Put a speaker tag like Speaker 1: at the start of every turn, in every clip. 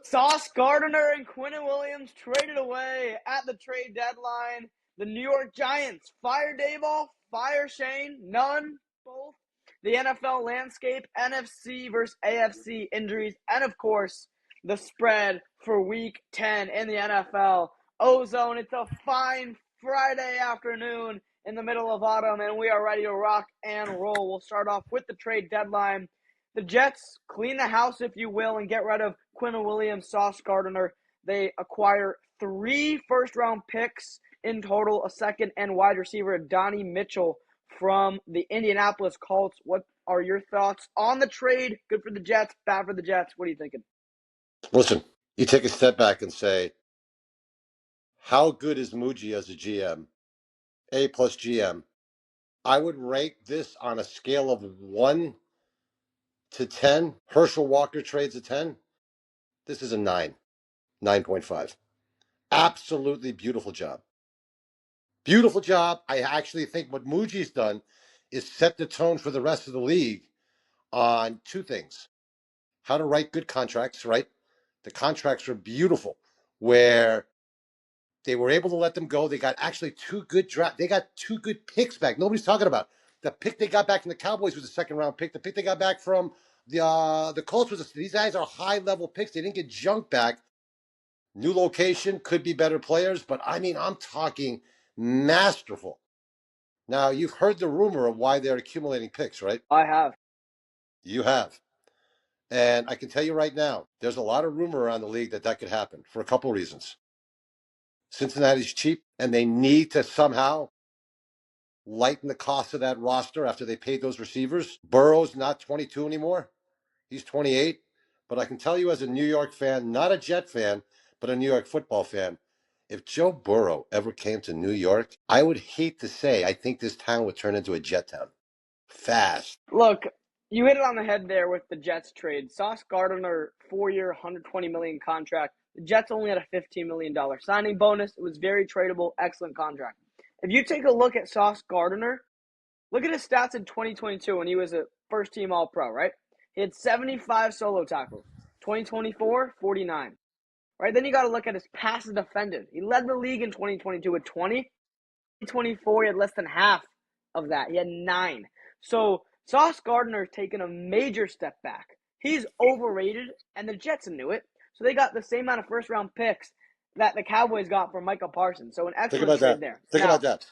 Speaker 1: Sauce Gardner and Quinnen Williams traded away at the trade deadline. The New York Giants fire Daboll, fire Schoen, none, both. The NFL landscape, NFC versus AFC injuries, and of course, the spread for Week 10 in the NFL. Ozone, it's a fine Friday afternoon in the middle of autumn, and we are ready to rock and roll. We'll start off with the trade deadline. The Jets clean the house, if you will, and get rid of Quinnen Williams, Sauce Gardner. They acquire 3 first-round picks in total, a second, and wide receiver Donnie Mitchell from the Indianapolis Colts. What are your thoughts on the trade? Good for the Jets, bad for the Jets. What are you thinking?
Speaker 2: Listen, you take a step back and say, how good is Muji as a GM? A plus GM. I would rank this on a scale of 1 to 10. Herschel Walker trades a 10. This is a 9, 9.5. Absolutely beautiful job. Beautiful job. I actually think what Muji's done is set the tone for the rest of the league on 2 things. How to write good contracts, right? The contracts are beautiful, where they were able to let them go. They got actually 2 good draft. They got 2 good picks back. Nobody's talking about the pick they got back from the Cowboys was a second-round pick. The pick they got back from the Colts was these guys are high-level picks. They didn't get junk back. New location, could be better players, but I mean, I'm talking masterful. Now, you've heard the rumor of why they're accumulating picks, right?
Speaker 1: I have.
Speaker 2: You have. And I can tell you right now, there's a lot of rumor around the league that could happen for a couple of reasons. Cincinnati's cheap, and they need to somehow lighten the cost of that roster after they paid those receivers. Burrow's not 22 anymore. He's 28. But I can tell you as a New York fan, not a Jet fan, but a New York football fan, if Joe Burrow ever came to New York, I would hate to say I think this town would turn into a Jet town. Fast.
Speaker 1: Look, you hit it on the head there with the Jets trade. Sauce Gardner, 4-year, $120 million contract. The Jets only had a $15 million signing bonus. It was very tradable, excellent contract. If you take a look at Sauce Gardner, look at his stats in 2022 when he was a first-team All-Pro, right? He had 75 solo tackles. 2024, 49. Right? Then you got to look at his passes defended. He led the league in 2022 with 20. 2024, he had less than half of that. He had 9. So Sauce Gardner has taken a major step back. He's overrated, and the Jets knew it. So they got the same amount of first-round picks that the Cowboys got for Micah Parsons. So an excellent trade there.
Speaker 2: Think about that.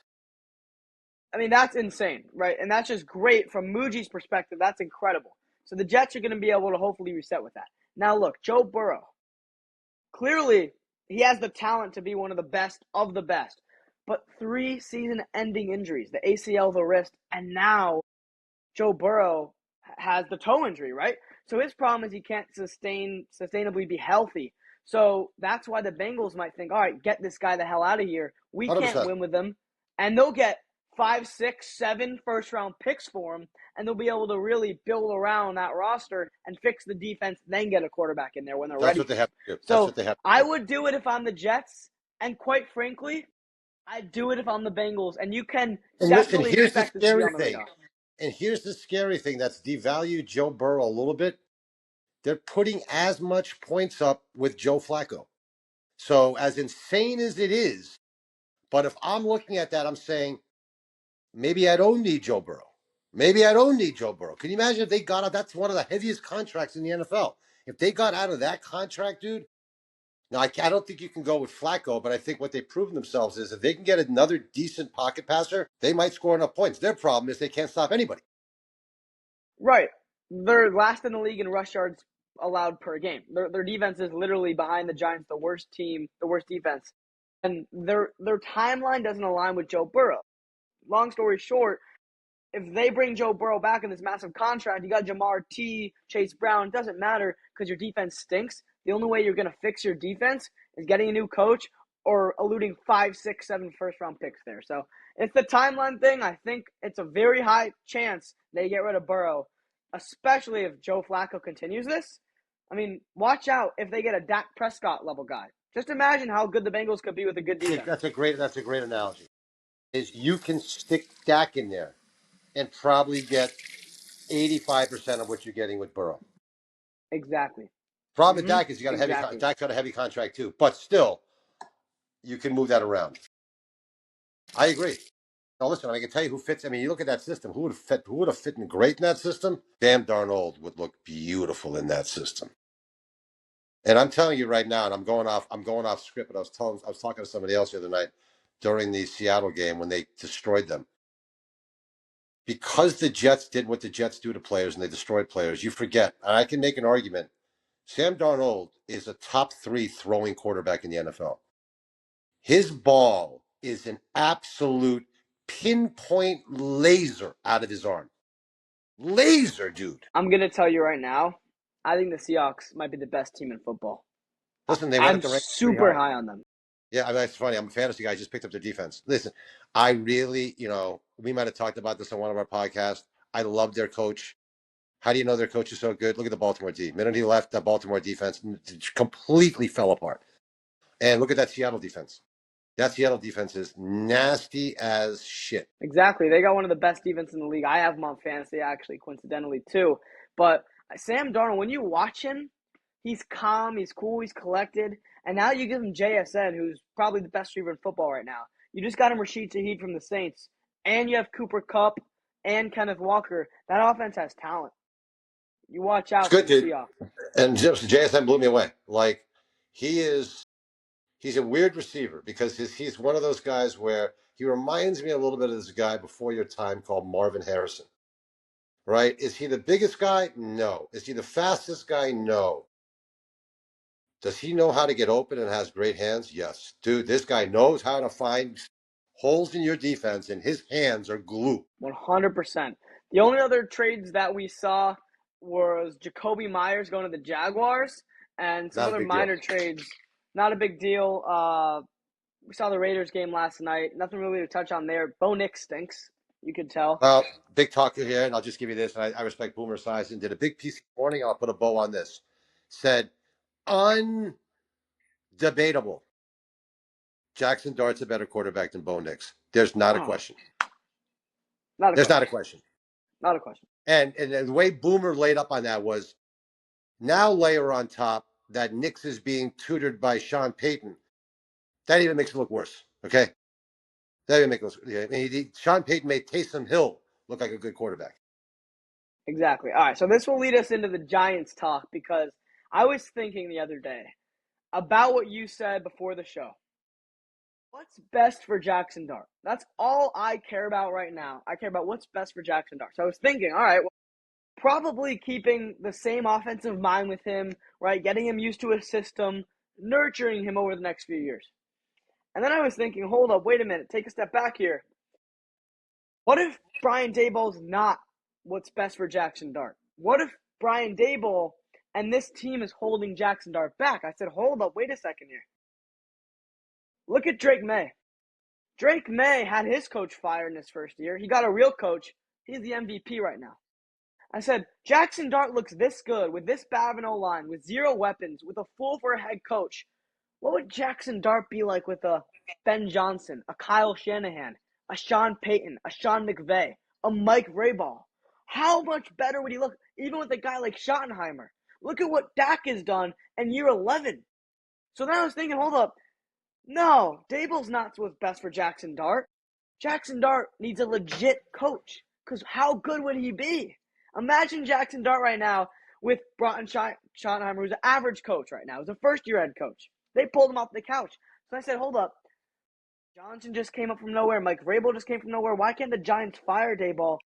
Speaker 1: I mean, that's insane, right? And that's just great from Muji's perspective. That's incredible. So the Jets are going to be able to hopefully reset with that. Now, look, Joe Burrow. Clearly, he has the talent to be one of the best. But 3 season-ending injuries, the ACL, the wrist, and now Joe Burrow has the toe injury, right? So his problem is he can't sustainably be healthy. So that's why the Bengals might think, all right, get this guy the hell out of here. We
Speaker 2: 100%.
Speaker 1: Can't win with him. And they'll get 5, 6, 7 first-round picks for him, and they'll be able to really build around that roster and fix the defense, then get a quarterback in there when they're ready.
Speaker 2: That's what they have to do.
Speaker 1: So I would do it if I'm the Jets, and quite frankly, I'd do it if I'm the Bengals, and you can definitely expect this to be on the radar.
Speaker 2: And here's the scary thing that's devalued Joe Burrow a little bit. They're putting as much points up with Joe Flacco. So as insane as it is, but if I'm looking at that, I'm saying, maybe I don't need Joe Burrow. Maybe I don't need Joe Burrow. Can you imagine if they got out? That's one of the heaviest contracts in the NFL. If they got out of that contract, dude, now I don't think you can go with Flacco, but I think what they've proven themselves is if they can get another decent pocket passer, they might score enough points. Their problem is they can't stop anybody.
Speaker 1: Right. They're last in the league in rush yards allowed per game. Their defense is literally behind the Giants, the worst team, the worst defense. And their timeline doesn't align with Joe Burrow. Long story short, if they bring Joe Burrow back in this massive contract, you got Jamar T, Chase Brown, it doesn't matter because your defense stinks. The only way you're going to fix your defense is getting a new coach or eluding 5, 6, 7 first-round picks there. So it's the timeline thing. I think it's a very high chance they get rid of Burrow, especially if Joe Flacco continues this. I mean, watch out if they get a Dak Prescott level guy. Just imagine how good the Bengals could be with a good defense.
Speaker 2: That's a great analogy. Is you can stick Dak in there and probably get 85% of what you're getting with Burrow.
Speaker 1: Exactly.
Speaker 2: Problem with Dak is
Speaker 1: Exactly.
Speaker 2: Dak's got a heavy contract too, but still, you can move that around. I agree. Now listen, I can tell you who fits. I mean, you look at that system. Who would have fit in great in that system? Sam Darnold would look beautiful in that system. And I'm telling you right now, and I'm going off script, but I was talking to somebody else the other night during the Seattle game when they destroyed them. Because the Jets did what the Jets do to players and they destroyed players, you forget. And I can make an argument. Sam Darnold is a top 3 throwing quarterback in the NFL. His ball is an absolute pinpoint laser out of his arm. Laser, dude.
Speaker 1: I'm going to tell you right now, I think the Seahawks might be the best team in football.
Speaker 2: Listen, they went
Speaker 1: I'm
Speaker 2: up the ranks pretty
Speaker 1: super high on them.
Speaker 2: Yeah, I mean, it's funny. I'm a fantasy guy. I just picked up their defense. Listen, I really, we might have talked about this on one of our podcasts. I love their coach. How do you know their coach is so good? Look at the Baltimore D. The minute he left, that Baltimore defense completely fell apart. And look at that Seattle defense. That Seattle defense is nasty as shit.
Speaker 1: Exactly. They got one of the best defense in the league. I have them on fantasy, actually, coincidentally, too. But Sam Darnold, when you watch him, he's calm, he's cool, he's collected. And now you give him JSN, who's probably the best receiver in football right now. You just got him Rashid Shaheed from the Saints. And you have Cooper Kupp and Kenneth Walker. That offense has talent. You watch out
Speaker 2: It's good,
Speaker 1: for the
Speaker 2: dude.
Speaker 1: Seahawks.
Speaker 2: And JSN blew me away. Like, he's a weird receiver because he's one of those guys where he reminds me a little bit of this guy before your time called Marvin Harrison. Right? Is he the biggest guy? No. Is he the fastest guy? No. Does he know how to get open and has great hands? Yes. Dude, this guy knows how to find holes in your defense, and his hands are glue.
Speaker 1: 100%. The only other trades that we saw was Jacoby Myers going to the Jaguars and some other minor trades. Not a big deal. We saw the Raiders game last night. Nothing really to touch on there. Bo Nix stinks. You could tell.
Speaker 2: Big talker here, and I'll just give you this. And I respect Boomer Esiason. Did a big piece this morning. I'll put a bow on this. Said, undebatable. Jackson Dart's a better quarterback than Bo Nix. There's not a question. Not a question. And the way Boomer laid up on that was, now layer on top that Nix is being tutored by Sean Payton. That even makes it look worse. Okay, that even makes it look. I mean, Sean Payton made Taysom Hill look like a good quarterback.
Speaker 1: Exactly. All right, so this will lead us into the Giants talk because I was thinking the other day about what you said before the show. What's best for Jackson Dart? That's all I care about right now. I care about what's best for Jackson Dart. So I was thinking, all right, well, probably keeping the same offensive mind with him, right? Getting him used to a system, nurturing him over the next few years. And then I was thinking, hold up, wait a minute, take a step back here. What if Brian Daboll's not what's best for Jackson Dart? What if Brian Daboll and this team is holding Jackson Dart back? I said, hold up, wait a second here. Look at Drake May. Drake May had his coach fired in his first year. He got a real coach. He's the MVP right now. I said, Jackson Dart looks this good with this bad of an O-line, with zero weapons, with a fool for a head coach. What would Jackson Dart be like with a Ben Johnson, a Kyle Shanahan, a Sean Payton, a Sean McVay, a Mike Vrabel? How much better would he look, even with a guy like Schottenheimer? Look at what Dak has done in year 11. So then I was thinking, hold up. No, Daboll's not what's best for Jackson Dart. Jackson Dart needs a legit coach, because how good would he be? Imagine Jackson Dart right now with Broughton Schottenheimer, who's an average coach right now. He's a first-year head coach. They pulled him off the couch. So I said, hold up. Johnson just came up from nowhere. Mike Vrabel just came from nowhere. Why can't the Giants fire Daboll?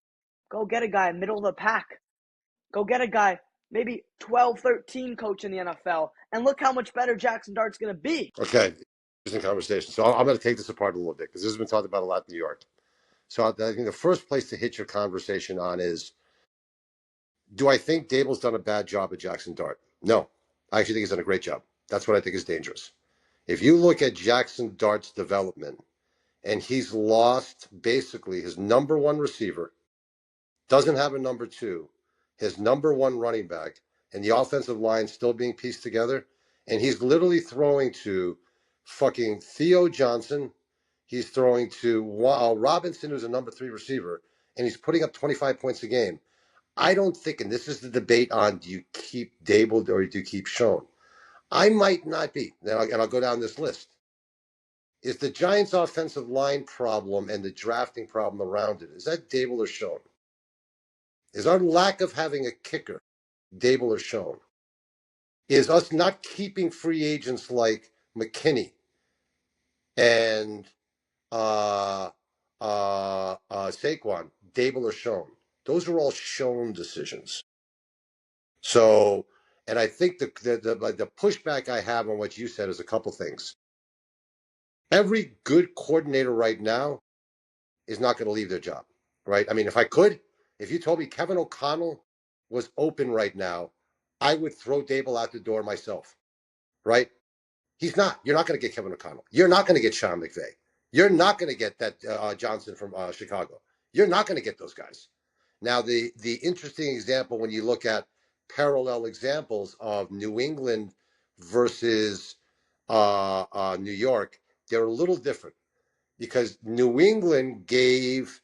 Speaker 1: Go get a guy middle of the pack. Go get a guy maybe 12, 13 coach in the NFL. And look how much better Jackson Dart's going to be.
Speaker 2: Okay, interesting conversation. So I'm going to take this apart a little bit because this has been talked about a lot in New York. So I think the first place to hit your conversation on is, do I think Daboll's done a bad job at Jackson Dart? No. I actually think he's done a great job. That's what I think is dangerous. If you look at Jackson Dart's development, and he's lost basically his number one receiver, doesn't have a number two, his number one running back, and the offensive line still being pieced together, and he's literally throwing to fucking Theo Johnson. He's throwing to Robinson, who's a number three receiver, and he's putting up 25 points a game. I don't think, and this is the debate on do you keep Daboll or do you keep Schoen? I might not be, and I'll go down this list. Is the Giants' offensive line problem and the drafting problem around it, is that Daboll or Schoen? Is our lack of having a kicker Daboll or Schoen? Is us not keeping free agents like McKinney and Saquon, Daboll or Schoen? Those are all Schoen decisions. So, and I think the pushback I have on what you said is a couple things. Every good coordinator right now is not going to leave their job, right? I mean, if you told me Kevin O'Connell was open right now, I would throw Daboll out the door myself, right? He's not. You're not going to get Kevin O'Connell. You're not going to get Sean McVay. You're not going to get that Johnson from Chicago. You're not going to get those guys. Now, the interesting example when you look at parallel examples of New England versus New York, they're a little different because New England gave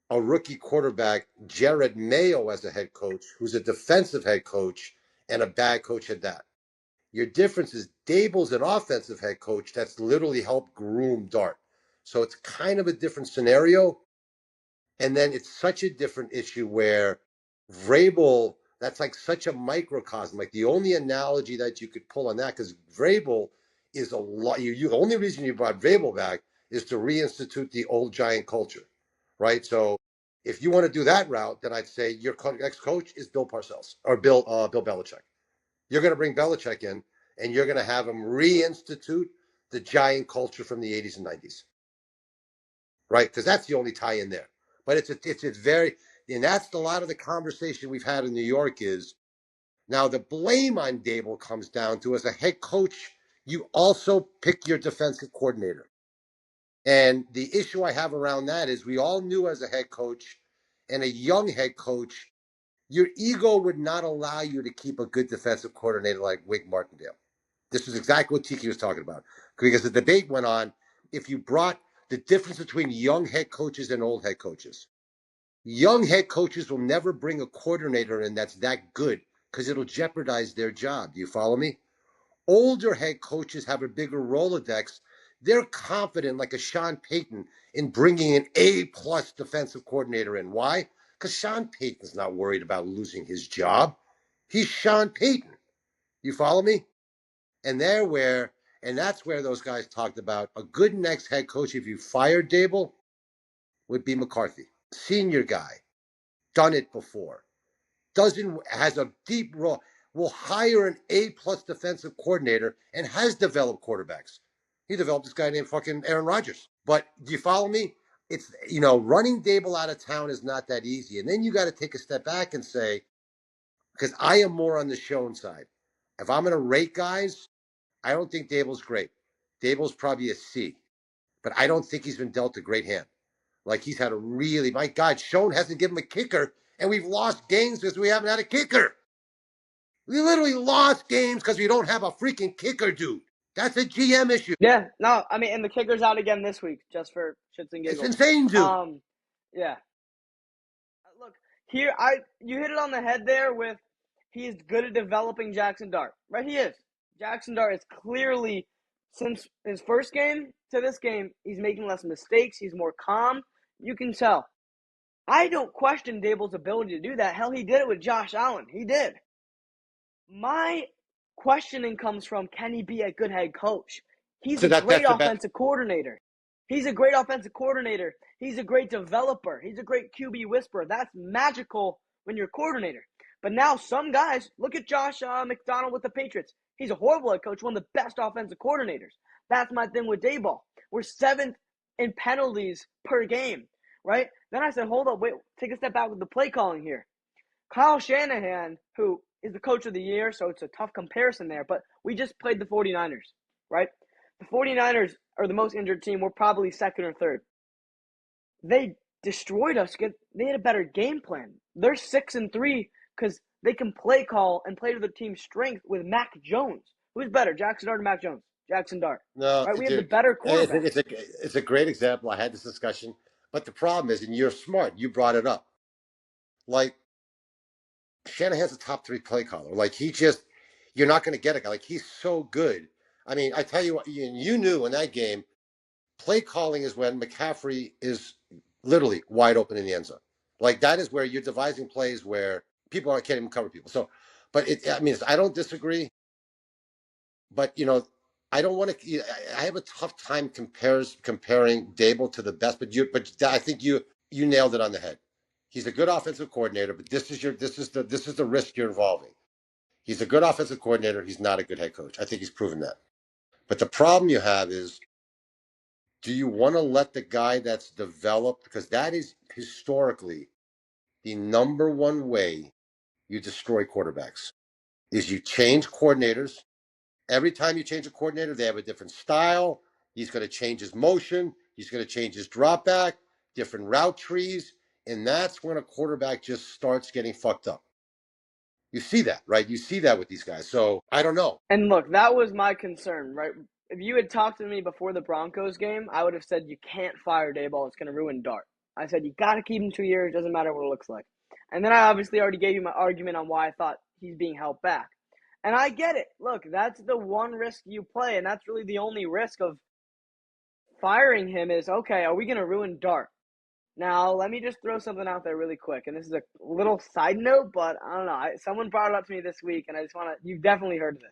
Speaker 2: a rookie quarterback, Jared Mayo, as a head coach, who's a defensive head coach and a bad coach at that. Your difference is Daboll's an offensive head coach that's literally helped groom Dart. So it's kind of a different scenario. And then it's such a different issue where Vrabel, that's like such a microcosm. Like the only analogy that you could pull on that, because Vrabel is a lot. The only reason you brought Vrabel back is to reinstitute the old Giant culture, right? So if you want to do that route, then I'd say your next coach is Bill Parcells or Bill Belichick. You're going to bring Belichick in, and you're going to have him reinstitute the Giant culture from the 80s and 90s, right? Because that's the only tie in there. But it's very, and that's a lot of the conversation we've had in New York is now the blame on Daboll comes down to as a head coach, you also pick your defensive coordinator. And the issue I have around that is we all knew as a head coach and a young head coach, your ego would not allow you to keep a good defensive coordinator like Wink Martindale. This is exactly what Tiki was talking about. Because the debate went on if you brought the difference between young head coaches and old head coaches. Young head coaches will never bring a coordinator in that's that good because it'll jeopardize their job. Do you follow me? Older head coaches have a bigger Rolodex. They're confident, like a Sean Payton, in bringing an A-plus defensive coordinator in. Why? Because Sean Payton's not worried about losing his job. He's Sean Payton. You follow me? And that's where those guys talked about a good next head coach, if you fired Daboll, would be McCarthy. Senior guy, done it before. Has a deep role, will hire an A-plus defensive coordinator and has developed quarterbacks. He developed this guy named fucking Aaron Rodgers. But do you follow me? It's, running Daboll out of town is not that easy. And then you got to take a step back and say, because I am more on the Schoen side. If I'm going to rate guys, I don't think Daboll's great. Daboll's probably a C. But I don't think he's been dealt a great hand. Like he's had my God, Schoen hasn't given him a kicker, and we've lost games because we haven't had a kicker. We literally lost games because we don't have a freaking kicker, dude. That's a GM issue.
Speaker 1: Yeah, no, I mean, and the kicker's out again this week, just for shits and giggles.
Speaker 2: It's insane, dude.
Speaker 1: Yeah. Look, you hit it on the head there with he's good at developing Jackson Dart. Right, he is. Jackson Dart is clearly, since his first game to this game, he's making less mistakes. He's more calm. You can tell. I don't question Daboll's ability to do that. Hell, he did it with Josh Allen. He did. My questioning comes from, can he be a good head coach? He's a great offensive coordinator. He's a great offensive coordinator. He's a great developer. He's a great QB whisperer. That's magical when you're a coordinator. But now some guys, look at Josh McDonald with the Patriots. He's a horrible head coach, one of the best offensive coordinators. That's my thing with Daboll. We're 7th in penalties per game, right? Then I said, hold up, wait, take a step back with the play calling here. Kyle Shanahan, who is the coach of the year, so it's a tough comparison there, but we just played the 49ers, right? The 49ers are the most injured team. We're probably second or third. They destroyed us. They had a better game plan. They're 6-3 because they can play call and play to their team's strength with Mac Jones. Who's better, Jackson Dart or Mac Jones? Jackson Dart.
Speaker 2: No,
Speaker 1: right? We have the better quarterback.
Speaker 2: It's a great example. I had this discussion, but the problem is, and you're smart, you brought it up. Like Shanahan's a top 3 play caller. Like you're not going to get a guy. Like he's so good. I mean, I tell you what, you knew in that game, play calling is when McCaffrey is literally wide open in the end zone. Like that is where you're devising plays where people can't even cover people. So, but I mean, I don't disagree, but I don't want to. I have a tough time comparing Daboll to the best, but I think you nailed it on the head. He's a good offensive coordinator, but this is the risk you're involving. He's a good offensive coordinator. He's not a good head coach. I think he's proven that. But the problem you have is, do you want to let the guy that's developed, because that is historically the number one way you destroy quarterbacks, is you change coordinators. Every time you change a coordinator, they have a different style. He's going to change his motion. He's going to change his drop back, different route trees. And that's when a quarterback just starts getting fucked up. You see that, right? You see that with these guys. So I don't know.
Speaker 1: And look, that was my concern, right? If you had talked to me before the Broncos game, I would have said you can't fire Daboll. It's going to ruin Dart. I said you got to keep him 2 years. Doesn't matter what it looks like. And then I obviously already gave you my argument on why I thought he's being held back. And I get it. Look, that's the one risk you play, and that's really the only risk of firing him is, okay, are we going to ruin Dart? Now, let me just throw something out there really quick. And this is a little side note, but I don't know. Someone brought it up to me this week, and I just want to – you've definitely heard of this.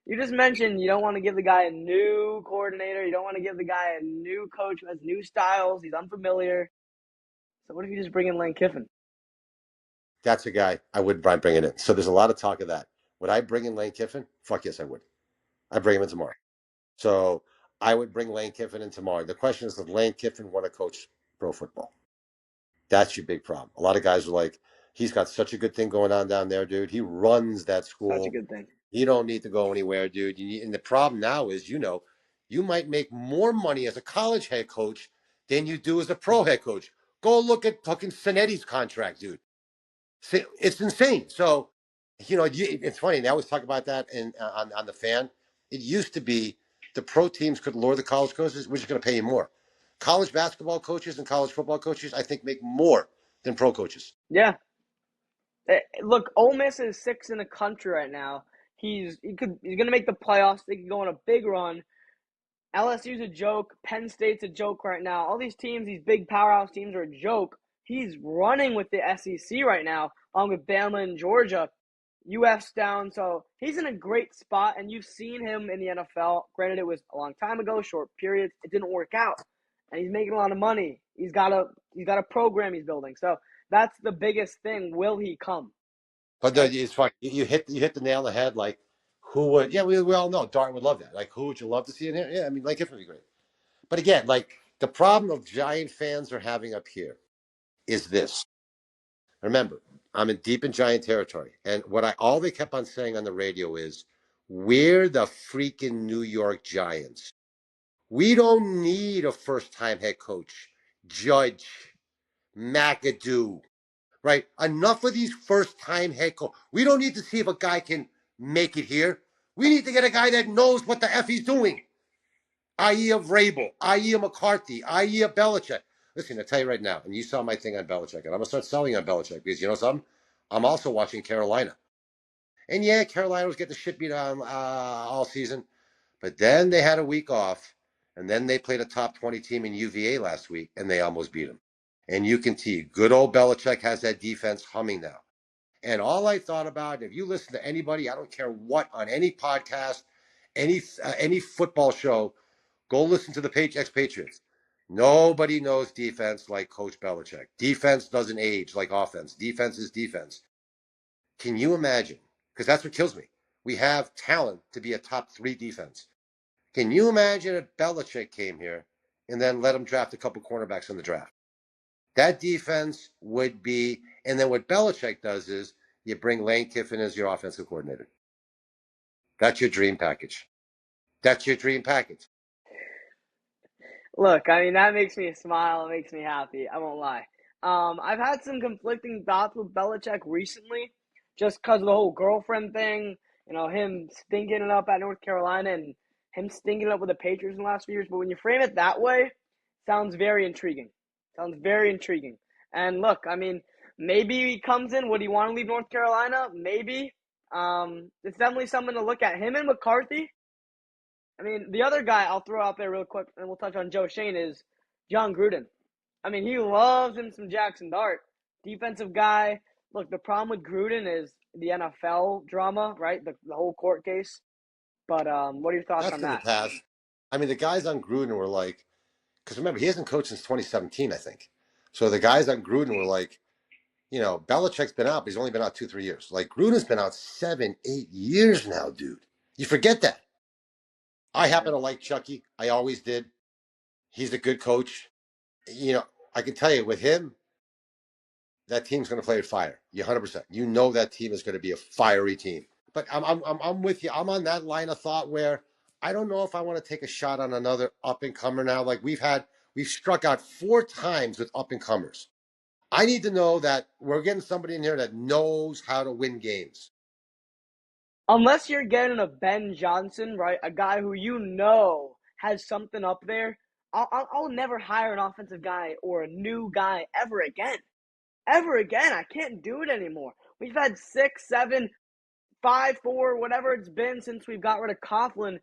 Speaker 1: You just mentioned you don't want to give the guy a new coordinator. You don't want to give the guy a new coach who has new styles. He's unfamiliar. So what if you just bring in Lane Kiffin?
Speaker 2: That's a guy I would mind bringing in. So there's a lot of talk of that. Would I bring in Lane Kiffin? Fuck yes, I would. I'd bring him in tomorrow. So I would bring Lane Kiffin in tomorrow. The question is, does Lane Kiffin want to coach pro football? That's your big problem. A lot of guys are like, he's got such a good thing going on down there, dude. He runs that
Speaker 1: Such a
Speaker 2: school.
Speaker 1: good thing.
Speaker 2: You don't need to go anywhere, dude. And the problem now is, you might make more money as a college head coach than you do as a pro head coach. Go look at fucking Cinetti's contract, dude. It's insane. So, it's funny. They always talk about that on the Fan. It used to be the pro teams could lure the college coaches. We're just going to pay you more. College basketball coaches and college football coaches, I think, make more than pro coaches.
Speaker 1: Yeah. Look, Ole Miss is 6th in the country right now. He's going to make the playoffs. They could go on a big run. LSU's a joke. Penn State's a joke right now. All these teams, these big powerhouse teams, are a joke. He's running with the SEC right now, along with Bama and Georgia. UF's down, so he's in a great spot, and you've seen him in the NFL. Granted, it was a long time ago, short periods. It didn't work out, and he's making a lot of money. He's got a program he's building. So that's the biggest thing. Will he come?
Speaker 2: But
Speaker 1: Right?
Speaker 2: it's funny. You hit the nail on the head. Like, who would? Yeah, we all know Dart would love that. Like, who would you love to see in here? Yeah, I mean, like, it would be great. But again, like, the problem of Giant fans are having up here is this. Remember, I'm in deep in Giant territory, and all they kept on saying on the radio is, "We're the freaking New York Giants. We don't need a first-time head coach, Judge McAdoo, right? Enough of these first-time head coach. We don't need to see if a guy can make it here. We need to get a guy that knows what the f he's doing, i.e. a Vrabel, i.e. a McCarthy, i.e. a Belichick." Listen, I tell you right now, and you saw my thing on Belichick, and I'm gonna start selling on Belichick because you know something. I'm also watching Carolina. And yeah, Carolina was getting the shit beat on all season. But then they had a week off. And then they played a top 20 team in UVA last week, and they almost beat them. And you can see good old Belichick has that defense humming now. And all I thought about, if you listen to anybody, I don't care what, on any podcast, any football show, go listen to the ex-Patriots. Nobody knows defense like Coach Belichick. Defense doesn't age like offense. Defense is defense. Can you imagine? Because that's what kills me. We have talent to be a top 3 defense. Can you imagine if Belichick came here and then let him draft a couple cornerbacks in the draft? That defense would be, and then what Belichick does is you bring Lane Kiffin as your offensive coordinator. That's your dream package. That's your dream package.
Speaker 1: Look, I mean, that makes me smile. It makes me happy. I won't lie. I've had some conflicting thoughts with Belichick recently, just because of the whole girlfriend thing. Him stinking it up at North Carolina and him stinking it up with the Patriots in the last few years. But when you frame it that way, sounds very intriguing. Sounds very intriguing. And look, I mean, Maybe he comes in. Would he want to leave North Carolina? Maybe. It's definitely something to look at. Him and McCarthy. I mean, the other guy I'll throw out there real quick, and we'll touch on Joe Schoen, is John Gruden. I mean, he loves him some Jackson Dart. Defensive guy. Look, the problem with Gruden is the NFL drama, right? The whole court case. But what are your thoughts
Speaker 2: That's
Speaker 1: on
Speaker 2: going to
Speaker 1: that?
Speaker 2: pass. I mean, the guys on Gruden were like, because remember, he hasn't coached since 2017, I think. So the guys on Gruden were like, Belichick's been out, but he's only been out 2-3 years. Like Gruden's been out 7-8 years now, dude. You forget that. I happen to like Chucky. I always did. He's a good coach. I can tell you with him, that team's going to play with fire. You 100%. You know that team is going to be a fiery team. But I'm with you. I'm on that line of thought where I don't know if I want to take a shot on another up and comer now. Like we've struck out 4 times with up and comers. I need to know that we're getting somebody in here that knows how to win games.
Speaker 1: Unless you're getting a Ben Johnson, right, a guy who has something up there, I'll never hire an offensive guy or a new guy ever again. Ever again. I can't do it anymore. We've had 6, 7, 5, 4, whatever it's been since we've got rid of Coughlin,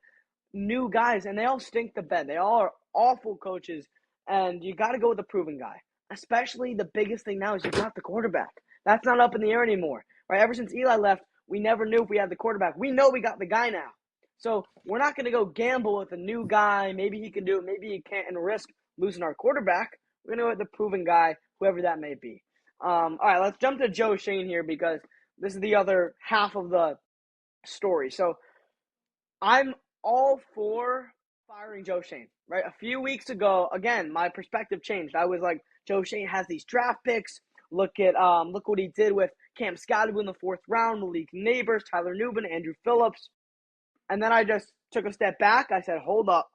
Speaker 1: new guys, and they all stink the bed. They all are awful coaches, and you got to go with the proven guy. Especially the biggest thing now is you got the quarterback. That's not up in the air anymore, right? Ever since Eli left, we never knew if we had the quarterback. We know we got the guy now. So we're not going to go gamble with a new guy. Maybe he can do it, maybe he can't, and risk losing our quarterback. We're going to go with the proven guy, whoever that may be. All right, let's jump to Joe Schoen here because this is the other half of the story. So I'm all for firing Joe Schoen, right? A few weeks ago, again, my perspective changed. I was like, Joe Schoen has these draft picks. Look what he did with Cam Scotty in the 4th round, Malik Neighbors, Tyler Nubin, Andrew Phillips. And then I just took a step back. I said, hold up.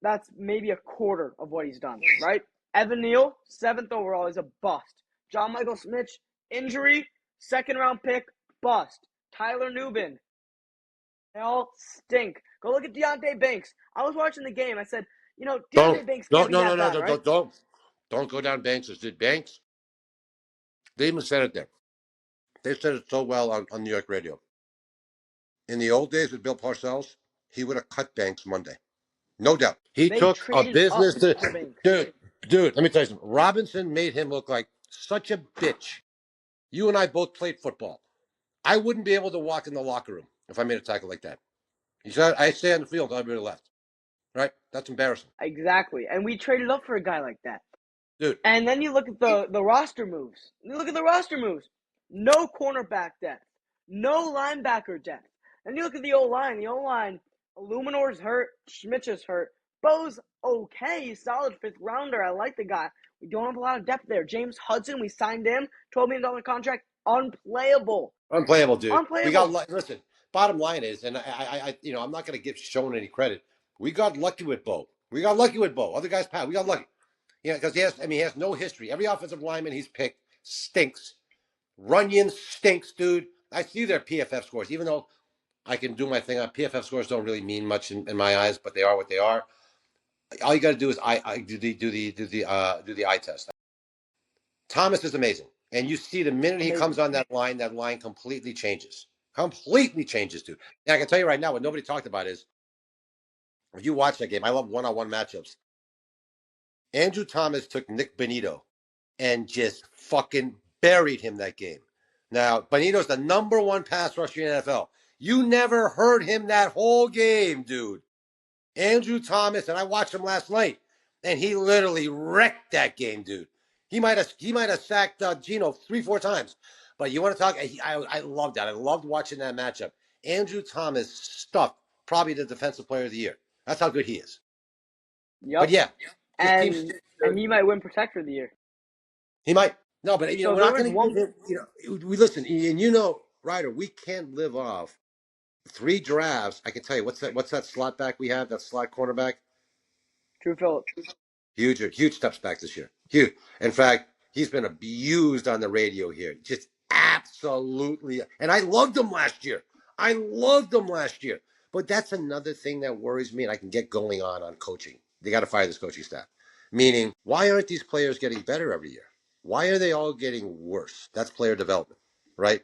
Speaker 1: That's maybe a quarter of what he's done, right? Evan Neal, 7th overall, is a bust. John Michael Smith, injury, 2nd round pick, bust. Tyler Nubin, they all stink. Go look at Deontay Banks. I was watching the game. I said, Deontay Banks can't be that bad, right?
Speaker 2: Don't go down Banks. Did Banks? They even said it there. They said it so well on New York radio. In the old days with Bill Parcells, he would have cut Banks Monday. No doubt. He
Speaker 1: They
Speaker 2: took a
Speaker 1: traded up
Speaker 2: business to
Speaker 1: for Banks.
Speaker 2: dude, let me tell you something. Robinson made him look like such a bitch. You and I both played football. I wouldn't be able to walk in the locker room if I made a tackle like that. He said, I stay on the field, I'll be to the left. Right? That's embarrassing.
Speaker 1: Exactly. And we traded up for a guy like that.
Speaker 2: Dude.
Speaker 1: And then you look at the roster moves. No cornerback depth. No linebacker depth. And you look at the O-line. The O-line, Illuminor's hurt. Schmitz is hurt. Bo's okay. He's solid 5th rounder. I like the guy. We don't have a lot of depth there. James Hudson, we signed him. $12 million contract. Unplayable.
Speaker 2: Unplayable, dude.
Speaker 1: Unplayable.
Speaker 2: Listen, bottom line is, and I'm not going to give Schoen any credit. We got lucky with Bo. Other guys, we got lucky. Yeah, because he has no history. Every offensive lineman he's picked stinks. Runyon stinks, dude. I see their PFF scores, even though I can do my thing on PFF scores. Don't really mean much in my eyes, but they are what they are. All you got to do is do the eye test. Thomas is amazing, and you see the minute he comes on that line completely changes. Completely changes, dude. And I can tell you right now, what nobody talked about is if you watch that game. I love one-on-one matchups. Andrew Thomas took Nick Bonito and just fucking buried him that game. Now, Bonito's the #1 pass rusher in the NFL. You never heard him that whole game, dude. Andrew Thomas, and I watched him last night, and he literally wrecked that game, dude. He might have sacked Gino 3-4 times. But you want to talk? I loved that. I loved watching that matchup. Andrew Thomas stuffed probably the defensive player of the year. That's how good he is.
Speaker 1: Yep.
Speaker 2: But yeah,
Speaker 1: and he might win Protector of the Year.
Speaker 2: He might. No, but
Speaker 1: So
Speaker 2: we're not going to give him. We listen, and Ryder, we can't live off 3 drafts. I can tell you what's that slot back we have? That slot cornerback.
Speaker 1: Drew Phillips.
Speaker 2: Huge steps back this year. Huge. In fact, he's been abused on the radio here. Just absolutely. And I loved him last year. But that's another thing that worries me, and I can get going on coaching. They got to fire this coaching staff. Meaning, why aren't these players getting better every year? Why are they all getting worse? That's player development, right?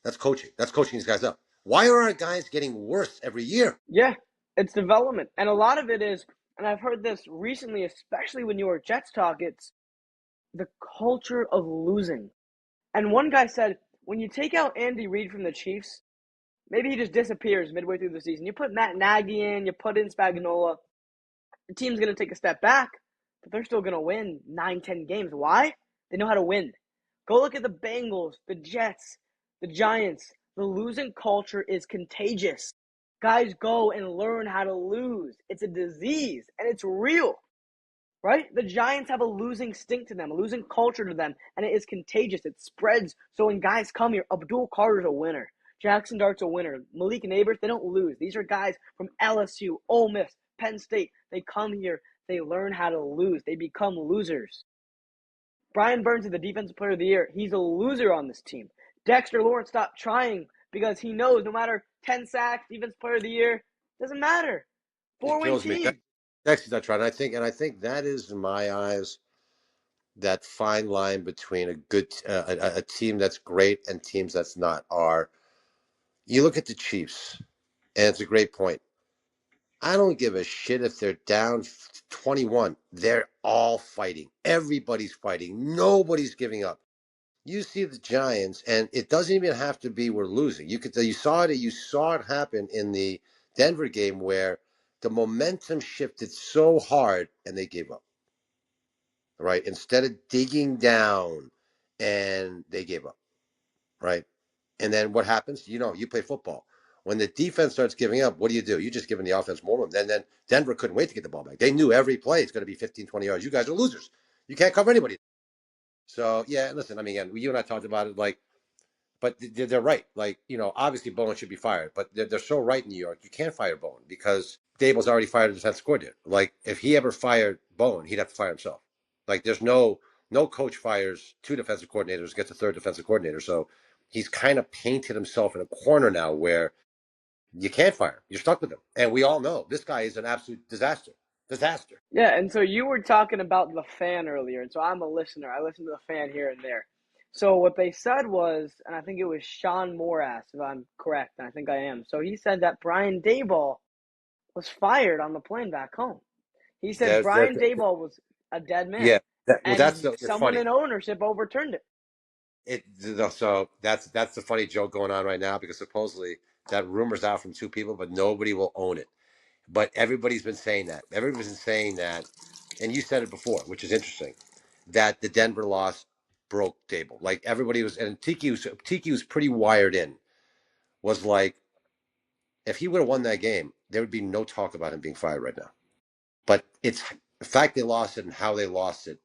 Speaker 2: That's coaching. That's coaching these guys up. Why are our guys getting worse every year?
Speaker 1: Yeah, it's development. And a lot of it is, and I've heard this recently, especially when New York Jets talk, it's the culture of losing. And one guy said, when you take out Andy Reid from the Chiefs, maybe he just disappears midway through the season. You put Matt Nagy in, you put in Spagnuolo, the team's going to take a step back, but they're still going to win 9, 10 games. Why? They know how to win. Go look at the Bengals, the Jets, the Giants. The losing culture is contagious. Guys go and learn how to lose. It's a disease, and it's real, right? The Giants have a losing stink to them, a losing culture to them, and it is contagious. It spreads. So when guys come here, Abdul Carter's a winner. Jackson Dart's a winner. Malik Neighbors, they don't lose. These are guys from LSU, Ole Miss, Penn State. They come here, they learn how to lose. They become losers. Brian Burns is the Defensive Player of the Year. He's a loser on this team. Dexter Lawrence stopped trying because he knows no matter 10 sacks, Defensive Player of the Year, doesn't matter.
Speaker 2: It
Speaker 1: Four-win
Speaker 2: kills me.
Speaker 1: team.
Speaker 2: That's not right. I think that is, in my eyes, that fine line between a team that's great and teams that's not. Are you look at the Chiefs, and it's a great point. I don't give a shit if they're down 21. They're all fighting. Everybody's fighting. Nobody's giving up. You see the Giants, and it doesn't even have to be we're losing. You saw it. You saw it happen in the Denver game where the momentum shifted so hard, and they gave up. Right, instead of digging down, and they gave up. Right, and then what happens? You play football. When the defense starts giving up, what do? You just giving the offense more. Then Denver couldn't wait to get the ball back. They knew every play is going to be 15, 20 yards. You guys are losers. You can't cover anybody. So, yeah, listen, I mean, again, you and I talked about it, like, but they're right. Like, obviously Bowen should be fired, but they're so right in New York. You can't fire Bowen because Daboll's already fired a defense coordinator. Like, if he ever fired Bowen, he'd have to fire himself. Like, there's no coach fires two defensive coordinators, gets a third defensive coordinator. So he's kind of painted himself in a corner now where you can't fire him. You're stuck with him. And we all know this guy is an absolute disaster. Disaster.
Speaker 1: Yeah, and so you were talking about the fan earlier, and so I'm a listener. I listen to the fan here and there. So what they said was, and I think it was Sean Morass, if I'm correct, and I think I am. So he said that Brian Daboll was fired on the plane back home. He said
Speaker 2: There's,
Speaker 1: Brian Daboll was a dead man,
Speaker 2: yeah. Well, that's
Speaker 1: and someone
Speaker 2: funny.
Speaker 1: in ownership overturned it.
Speaker 2: So that's the funny joke going on right now because supposedly that rumor's out from two people, but nobody will own it. But everybody's been saying that. Everybody's been saying that, and you said it before, which is interesting, that the Denver loss broke Daboll. Like everybody was, and Tiki was pretty wired in. Was like, if he would have won that game, there would be no talk about him being fired right now. But it's the fact they lost it and how they lost it.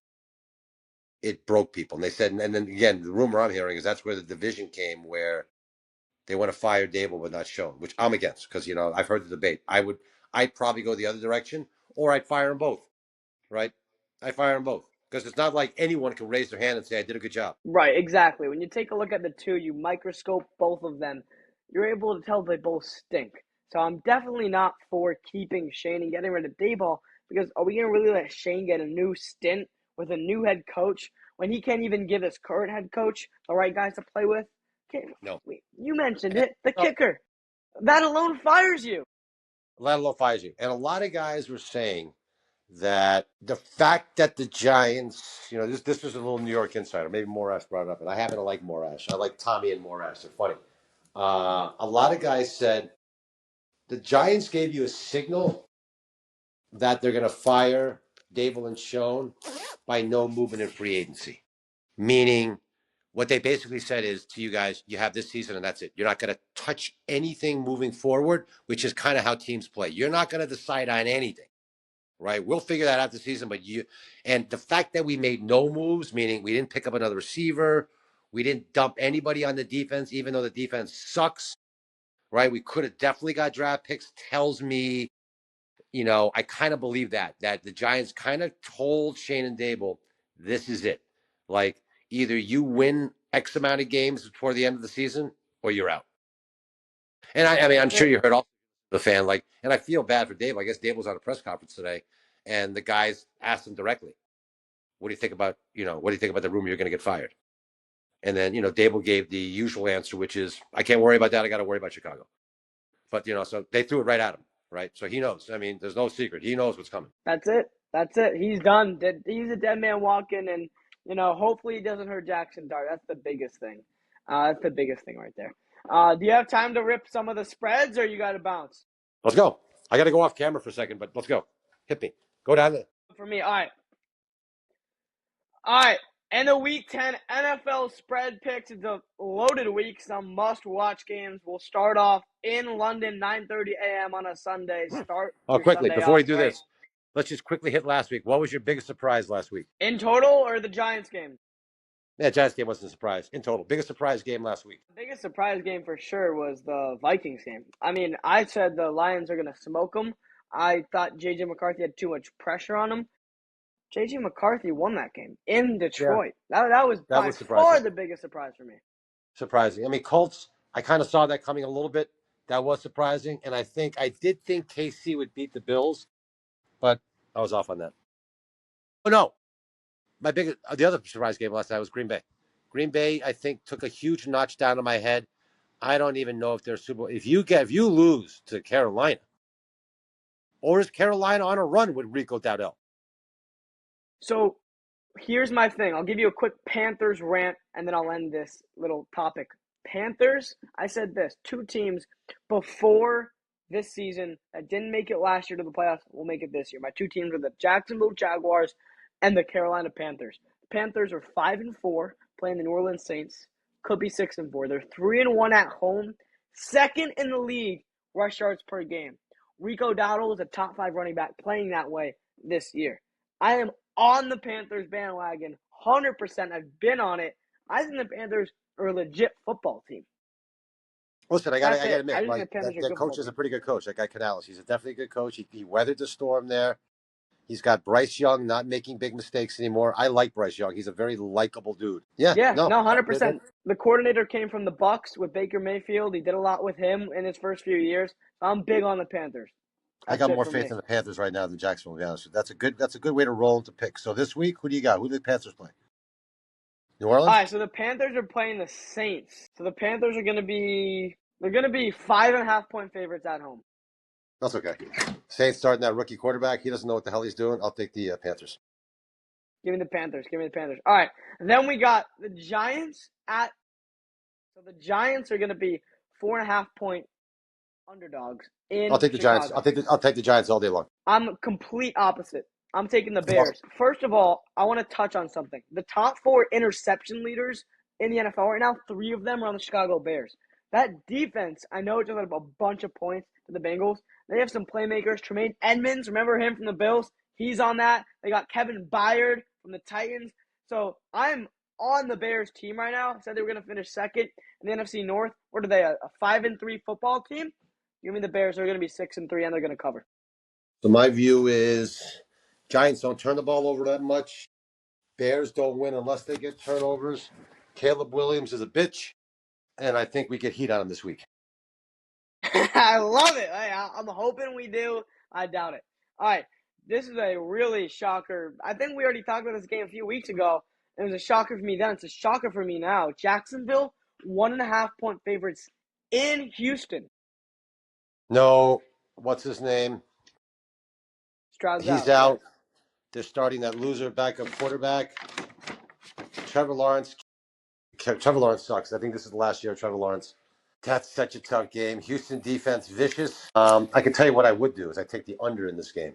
Speaker 2: It broke people, and they said, and then again, the rumor I'm hearing is that's where the division came, where they want to fire Daboll but not Schoen, which I'm against because I've heard the debate. I'd probably go the other direction, or I'd fire them both. Right? I'd fire them both because it's not like anyone can raise their hand and say I did a good job.
Speaker 1: Right, exactly. When you take a look at the two, you microscope both of them, you're able to tell they both stink. So I'm definitely not for keeping Shane and getting rid of Dayball because are we going to really let Shane get a new stint with a new head coach when he can't even give his current head coach the right guys to play with?
Speaker 2: No,
Speaker 1: You mentioned
Speaker 2: and,
Speaker 1: it, the kicker. That alone fires you.
Speaker 2: let alone fires you. And a lot of guys were saying that the fact that the Giants, this was a little New York insider. Maybe Morash brought it up, and I happen to like Morash. I like Tommy and Morash. They're funny. A lot of guys said the Giants gave you a signal that they're going to fire Daboll and Schoen by no movement in free agency. Meaning, what they basically said is to you guys, you have this season and that's it. You're not going to touch anything moving forward, which is kind of how teams play. You're not going to decide on anything, right? We'll figure that out this season, and the fact that we made no moves, meaning we didn't pick up another receiver, we didn't dump anybody on the defense, even though the defense sucks, right? We could have definitely got draft picks, tells me, I kind of believe that the Giants kind of told Shane and Daboll, this is it. Like, either you win X amount of games before the end of the season or you're out. And I mean, I'm sure you heard all the fan, like, and I feel bad for Daboll. I guess Daboll was on a press conference today and the guys asked him directly, what do you think about, what do you think about the rumor you're going to get fired? And then, Daboll gave the usual answer, which is, I can't worry about that. I got to worry about Chicago. But, so they threw it right at him, right? So he knows. I mean, there's no secret. He knows what's coming.
Speaker 1: That's it. That's it. He's done. He's a dead man walking, and hopefully he doesn't hurt Jackson Dart. That's the biggest thing. That's the biggest thing right there. Do you have time to rip some of the spreads, or you got to bounce?
Speaker 2: Let's go. I got to go off camera for a second, but let's go. Hit me. Go down there.
Speaker 1: For me, all right. All right. And the Week 10 NFL spread picks. It's a loaded week. Some must-watch games. We'll start off in London, 9:30 a.m. on a Sunday. Start
Speaker 2: quickly,
Speaker 1: Sunday
Speaker 2: before
Speaker 1: off,
Speaker 2: we do
Speaker 1: right?
Speaker 2: this, let's just quickly hit last week. What was your biggest surprise last week?
Speaker 1: In total, or the Giants game?
Speaker 2: Yeah, Giants game wasn't a surprise. In total. Biggest surprise game last week.
Speaker 1: The biggest surprise game for sure was the Vikings game. I mean, I said the Lions are going to smoke them. I thought J.J. McCarthy had too much pressure on him. J.J. McCarthy won that game in Detroit. Yeah. That was by far the biggest surprise for me.
Speaker 2: Surprising. I mean, Colts, I kind of saw that coming a little bit. That was surprising. And I did think KC would beat the Bills, but I was off on that. Oh, no. The other surprise game last night was Green Bay. Green Bay, I think, took a huge notch down on my head. I don't even know if they're Super Bowl. If you lose to Carolina, or is Carolina on a run with Rico Dowdell?
Speaker 1: So here's my thing. I'll give you a quick Panthers rant, and then I'll end this little topic. Panthers, I said this, 2 teams before this season that didn't make it last year to the playoffs will make it this year. My 2 teams are the Jacksonville Jaguars and the Carolina Panthers. The Panthers are 5-4, playing the New Orleans Saints. Could be 6-4. They're 3-1 at home, second in the league rush yards per game. Rico Dowdell is a top 5 running back playing that way this year. I am on the Panthers bandwagon, 100%. I've been on it. I think the Panthers are a legit football team.
Speaker 2: Listen, I got to admit, that coach is a pretty good coach. That guy Canales, he's definitely a good coach. He weathered the storm there. He's got Bryce Young not making big mistakes anymore. I like Bryce Young. He's a very likable dude. Yeah,
Speaker 1: no, 100%. The coordinator came from the Bucs with Baker Mayfield. He did a lot with him in his first few years. I'm big on the Panthers.
Speaker 2: I got more faith in the Panthers right now than Jacksonville, to be honest with you. That's a good way to roll into pick. So this week, who do you got? Who do the Panthers play? New Orleans?
Speaker 1: All right, so the Panthers are playing the Saints. So the Panthers are going to be 5.5-point favorites at home.
Speaker 2: That's okay. Saints starting that rookie quarterback. He doesn't know what the hell he's doing. I'll take the Panthers.
Speaker 1: Give me the Panthers. All right, and then we got the Giants at. So the Giants are going to be 4.5-point underdogs in
Speaker 2: I'll take the
Speaker 1: Chicago.
Speaker 2: Giants. I'll take the Giants all day long.
Speaker 1: I'm complete opposite. I'm taking the Bears. First of all, I want to touch on something. The top 4 interception leaders in the NFL right now, 3 of them are on the Chicago Bears. That defense, I know it's just a bunch of points to the Bengals. They have some playmakers. Tremaine Edmonds, remember him from the Bills? He's on that. They got Kevin Byard from the Titans. So I'm on the Bears team right now. Said they were going to finish second in the NFC North. What are they, a 5-3 football team? Give me the Bears. They're going to be 6-3, and they're going to cover.
Speaker 2: So my view is Giants don't turn the ball over that much. Bears don't win unless they get turnovers. Caleb Williams is a bitch, and I think we get heat on him this week.
Speaker 1: I love it. I'm hoping we do. I doubt it. All right. This is a really shocker. I think we already talked about this game a few weeks ago. It was a shocker for me then. It's a shocker for me now. Jacksonville, 1.5-point favorites in Houston.
Speaker 2: No, what's his name?
Speaker 1: Stroud's
Speaker 2: He's out. They're starting that loser backup quarterback. Trevor Lawrence sucks. I think this is the last year of Trevor Lawrence. That's such a tough game. Houston defense, vicious. I can tell you what I would do is I take the under in this game.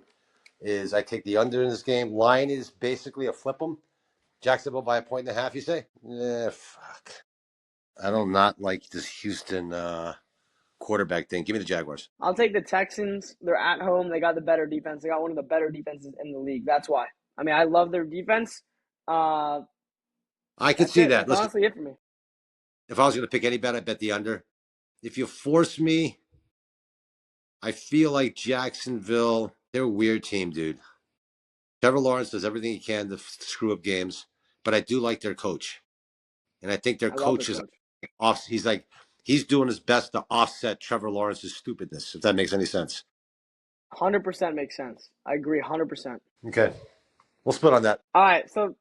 Speaker 2: Line is basically a flip 'em. Jacksonville by 1.5, you say? Fuck. I don't not like this Houston quarterback thing. Give me the Jaguars.
Speaker 1: I'll take the Texans. They're at home. They got the better defense. They got one of the better defenses in the league. That's why. I mean, I love their defense.
Speaker 2: I could see that.
Speaker 1: That's honestly it for me.
Speaker 2: If I was going to pick any bet, I'd bet the under. If you force me, I feel like Jacksonville, they're a weird team, dude. Trevor Lawrence does everything he can to screw up games, but I do like their coach. And I think their coach is off. He's doing his best to offset Trevor Lawrence's stupidness, if that makes any sense.
Speaker 1: 100% makes sense. I agree 100%.
Speaker 2: Okay. We'll split on that.
Speaker 1: All right, so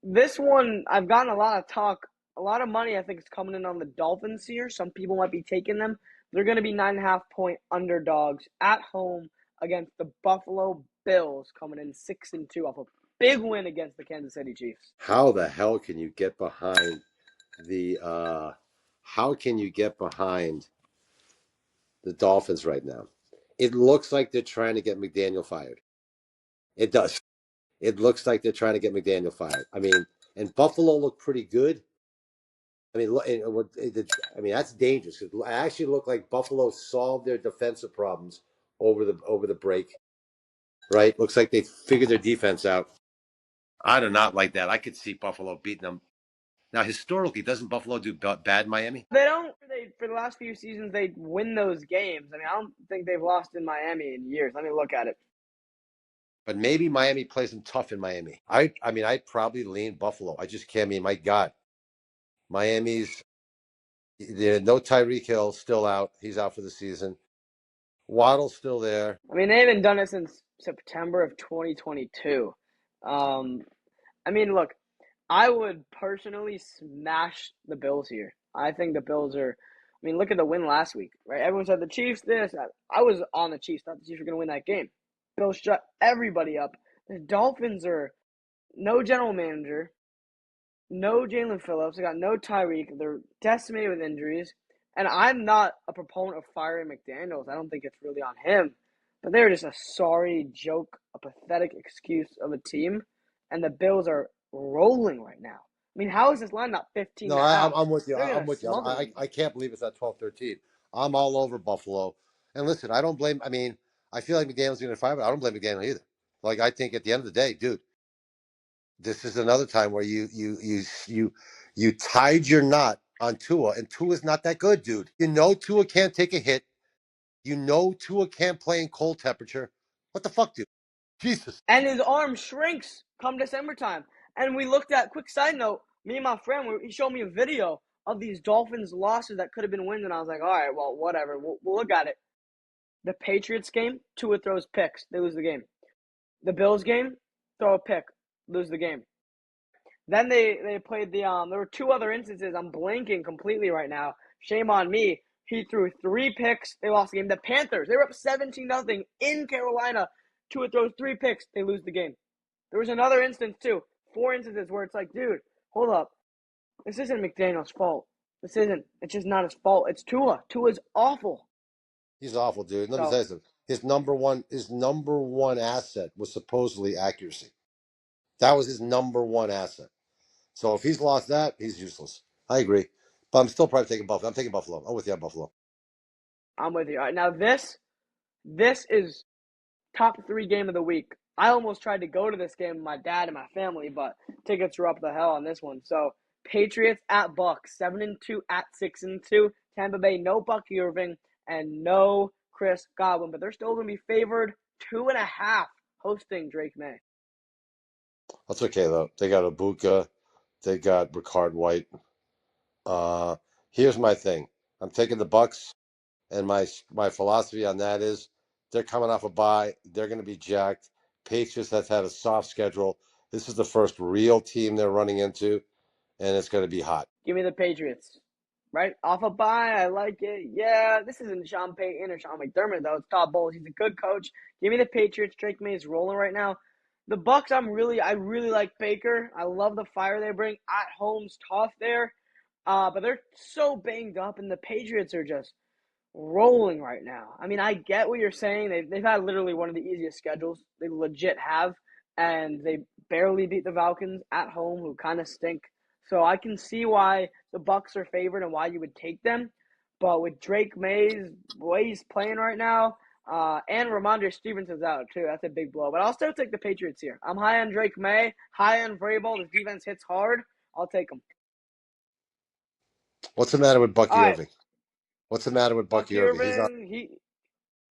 Speaker 1: this one, I've gotten a lot of talk. A lot of money, I think, is coming in on the Dolphins here. Some people might be taking them. They're going to be 9.5-point underdogs at home against the Buffalo Bills, coming in 6-2 off a big win against the Kansas City Chiefs.
Speaker 2: How the hell can you get behind the how can you get behind the Dolphins right now? It looks like they're trying to get McDaniel fired. It does. It looks like they're trying to get McDaniel fired. I mean, and Buffalo looked pretty good. I mean, that's dangerous because it actually looked like Buffalo solved their defensive problems over the break. Right? Looks like they figured their defense out. I do not like that. I could see Buffalo beating them. Now, historically, doesn't Buffalo do bad in Miami?
Speaker 1: They don't. For the last few seasons, they win those games. I mean, I don't think they've lost in Miami in years. Let me look at it.
Speaker 2: But maybe Miami plays them tough in Miami. I mean, I'd probably lean Buffalo. I just can't. I mean, my God, Miami's no Tyreek Hill still out. He's out for the season. Waddle's still there.
Speaker 1: I mean, they haven't done it since September of 2022. I mean, look, I would personally smash the Bills here. I think the Bills are. I mean, look at the win last week, right? Everyone said the Chiefs this. I was on the Chiefs. Thought the Chiefs were going to win that game. Bills shut everybody up. The Dolphins are no general manager, no Jalen Phillips. They got no Tyreek. They're decimated with injuries. And I'm not a proponent of firing McDaniels. I don't think it's really on him. But they're just a sorry joke, a pathetic excuse of a team. And the Bills are rolling right now. I mean, how is this line not 15
Speaker 2: No,
Speaker 1: and a half?
Speaker 2: I'm with you.
Speaker 1: They're
Speaker 2: I'm
Speaker 1: going to
Speaker 2: with you.
Speaker 1: smother them.
Speaker 2: I can't believe it's at 12-13. I'm all over Buffalo. And listen, I don't blame. I mean, I feel like McDaniel's going to fire, but I don't blame McDaniel either. Like I think at the end of the day, dude, this is another time where you tied your knot on Tua, and Tua's not that good, dude. You know Tua can't take a hit. You know Tua can't play in cold temperature. What the fuck, dude? Jesus.
Speaker 1: And his arm shrinks come December time. And we looked at, quick side note, me and my friend, he showed me a video of these Dolphins losses that could have been wins. And I was like, all right, well, whatever. We'll look at it. The Patriots game, Tua throws picks. They lose the game. The Bills game, throw a pick. Lose the game. Then they played the there were two other instances. I'm blanking completely right now. Shame on me. He threw 3 picks. They lost the game. The Panthers, they were up 17-0 in Carolina. Tua throws 3 picks. They lose the game. There was another instance too. 4 instances where it's like, dude, hold up. This isn't McDaniel's fault. This isn't. It's just not his fault. It's Tua. Tua's awful.
Speaker 2: He's awful, dude. Let me
Speaker 1: So
Speaker 2: tell you something. His number one asset was supposedly accuracy. That was his number one asset. So if he's lost that, he's useless. I agree. But I'm still probably taking Buffalo. I'm taking Buffalo. I'm with you on Buffalo.
Speaker 1: I'm with you. All right, now this is top 3 game of the week. I almost tried to go to this game with my dad and my family, but tickets were up the hell on this one. So Patriots at Bucks, 7-2 at 6-2. Tampa Bay, no Bucky Irving and no Chris Godwin, but they're still going to be favored 2.5 hosting Drake May.
Speaker 2: That's okay though. They got Ibuka. They got Ricard White. Here's my thing. I'm taking the Bucks, and my philosophy on that is they're coming off a bye. They're going to be jacked. Patriots have had a soft schedule. This is the first real team they're running into, and it's going to be hot.
Speaker 1: Give me the Patriots. Right? Off a bye, I like it. Yeah, this isn't Sean Payton or Sean McDermott, though. It's Daboll. He's a good coach. Give me the Patriots. Drake May is rolling right now. The Bucks, I really like Baker. I love the fire they bring. At home's tough there. But they're so banged up, and the Patriots are just rolling right now. I mean, I get what you're saying. They've had literally one of the easiest schedules. They legit have, and they barely beat the Falcons at home, who kind of stink. So I can see why the Bucks are favored and why you would take them. But with Drake May's way he's playing right now, and Ramondre Stevenson's out too, that's a big blow. But I'll still take the Patriots here. I'm high on Drake May, high on Vrabel. This defense hits hard. I'll take them.
Speaker 2: What's the matter with
Speaker 1: All
Speaker 2: Bucky
Speaker 1: right,
Speaker 2: Irving? What's the matter with Bucky
Speaker 1: Bucky
Speaker 2: Irving?
Speaker 1: Irving.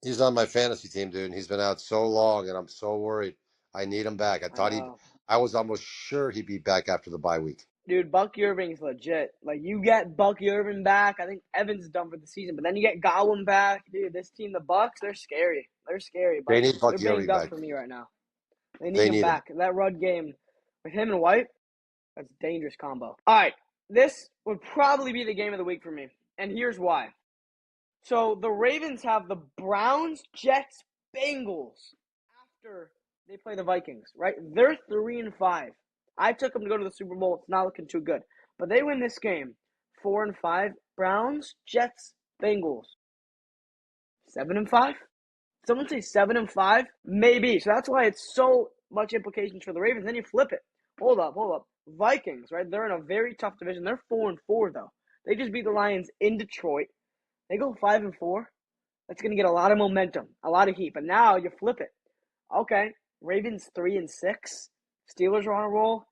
Speaker 2: He's on my fantasy team, dude, and he's been out so long, and I'm so worried. I need him back.
Speaker 1: I know.
Speaker 2: I was almost sure he'd be back after the bye week.
Speaker 1: Dude, Bucky Irving's legit. Like, you get Bucky Irving back. I think Evans is done for the season. But then you get Godwin back. Dude, this team, the Bucks, they're scary. They're scary.
Speaker 2: They
Speaker 1: But
Speaker 2: need
Speaker 1: they're
Speaker 2: Bucky Irving
Speaker 1: banged up
Speaker 2: back.
Speaker 1: for me right now. They need
Speaker 2: They
Speaker 1: him
Speaker 2: need him.
Speaker 1: back. That Rudd game with him and White, that's a dangerous combo. All right, this would probably be the game of the week for me, and here's why. So the Ravens have the Browns, Jets, Bengals after they play the Vikings, right? They're 3-5. I took them to go to the Super Bowl. It's not looking too good, but they win this game, 4-5. Browns, Jets, Bengals, 7-5. Someone say 7-5, maybe. So that's why it's so much implications for the Ravens. Then you flip it. Hold up. Vikings, right? They're in a very tough division. They're 4-4 though. They just beat the Lions in Detroit. They go 5-4. That's going to get a lot of momentum, a lot of heat. But now you flip it. Okay, Ravens 3-6. Steelers are on a roll.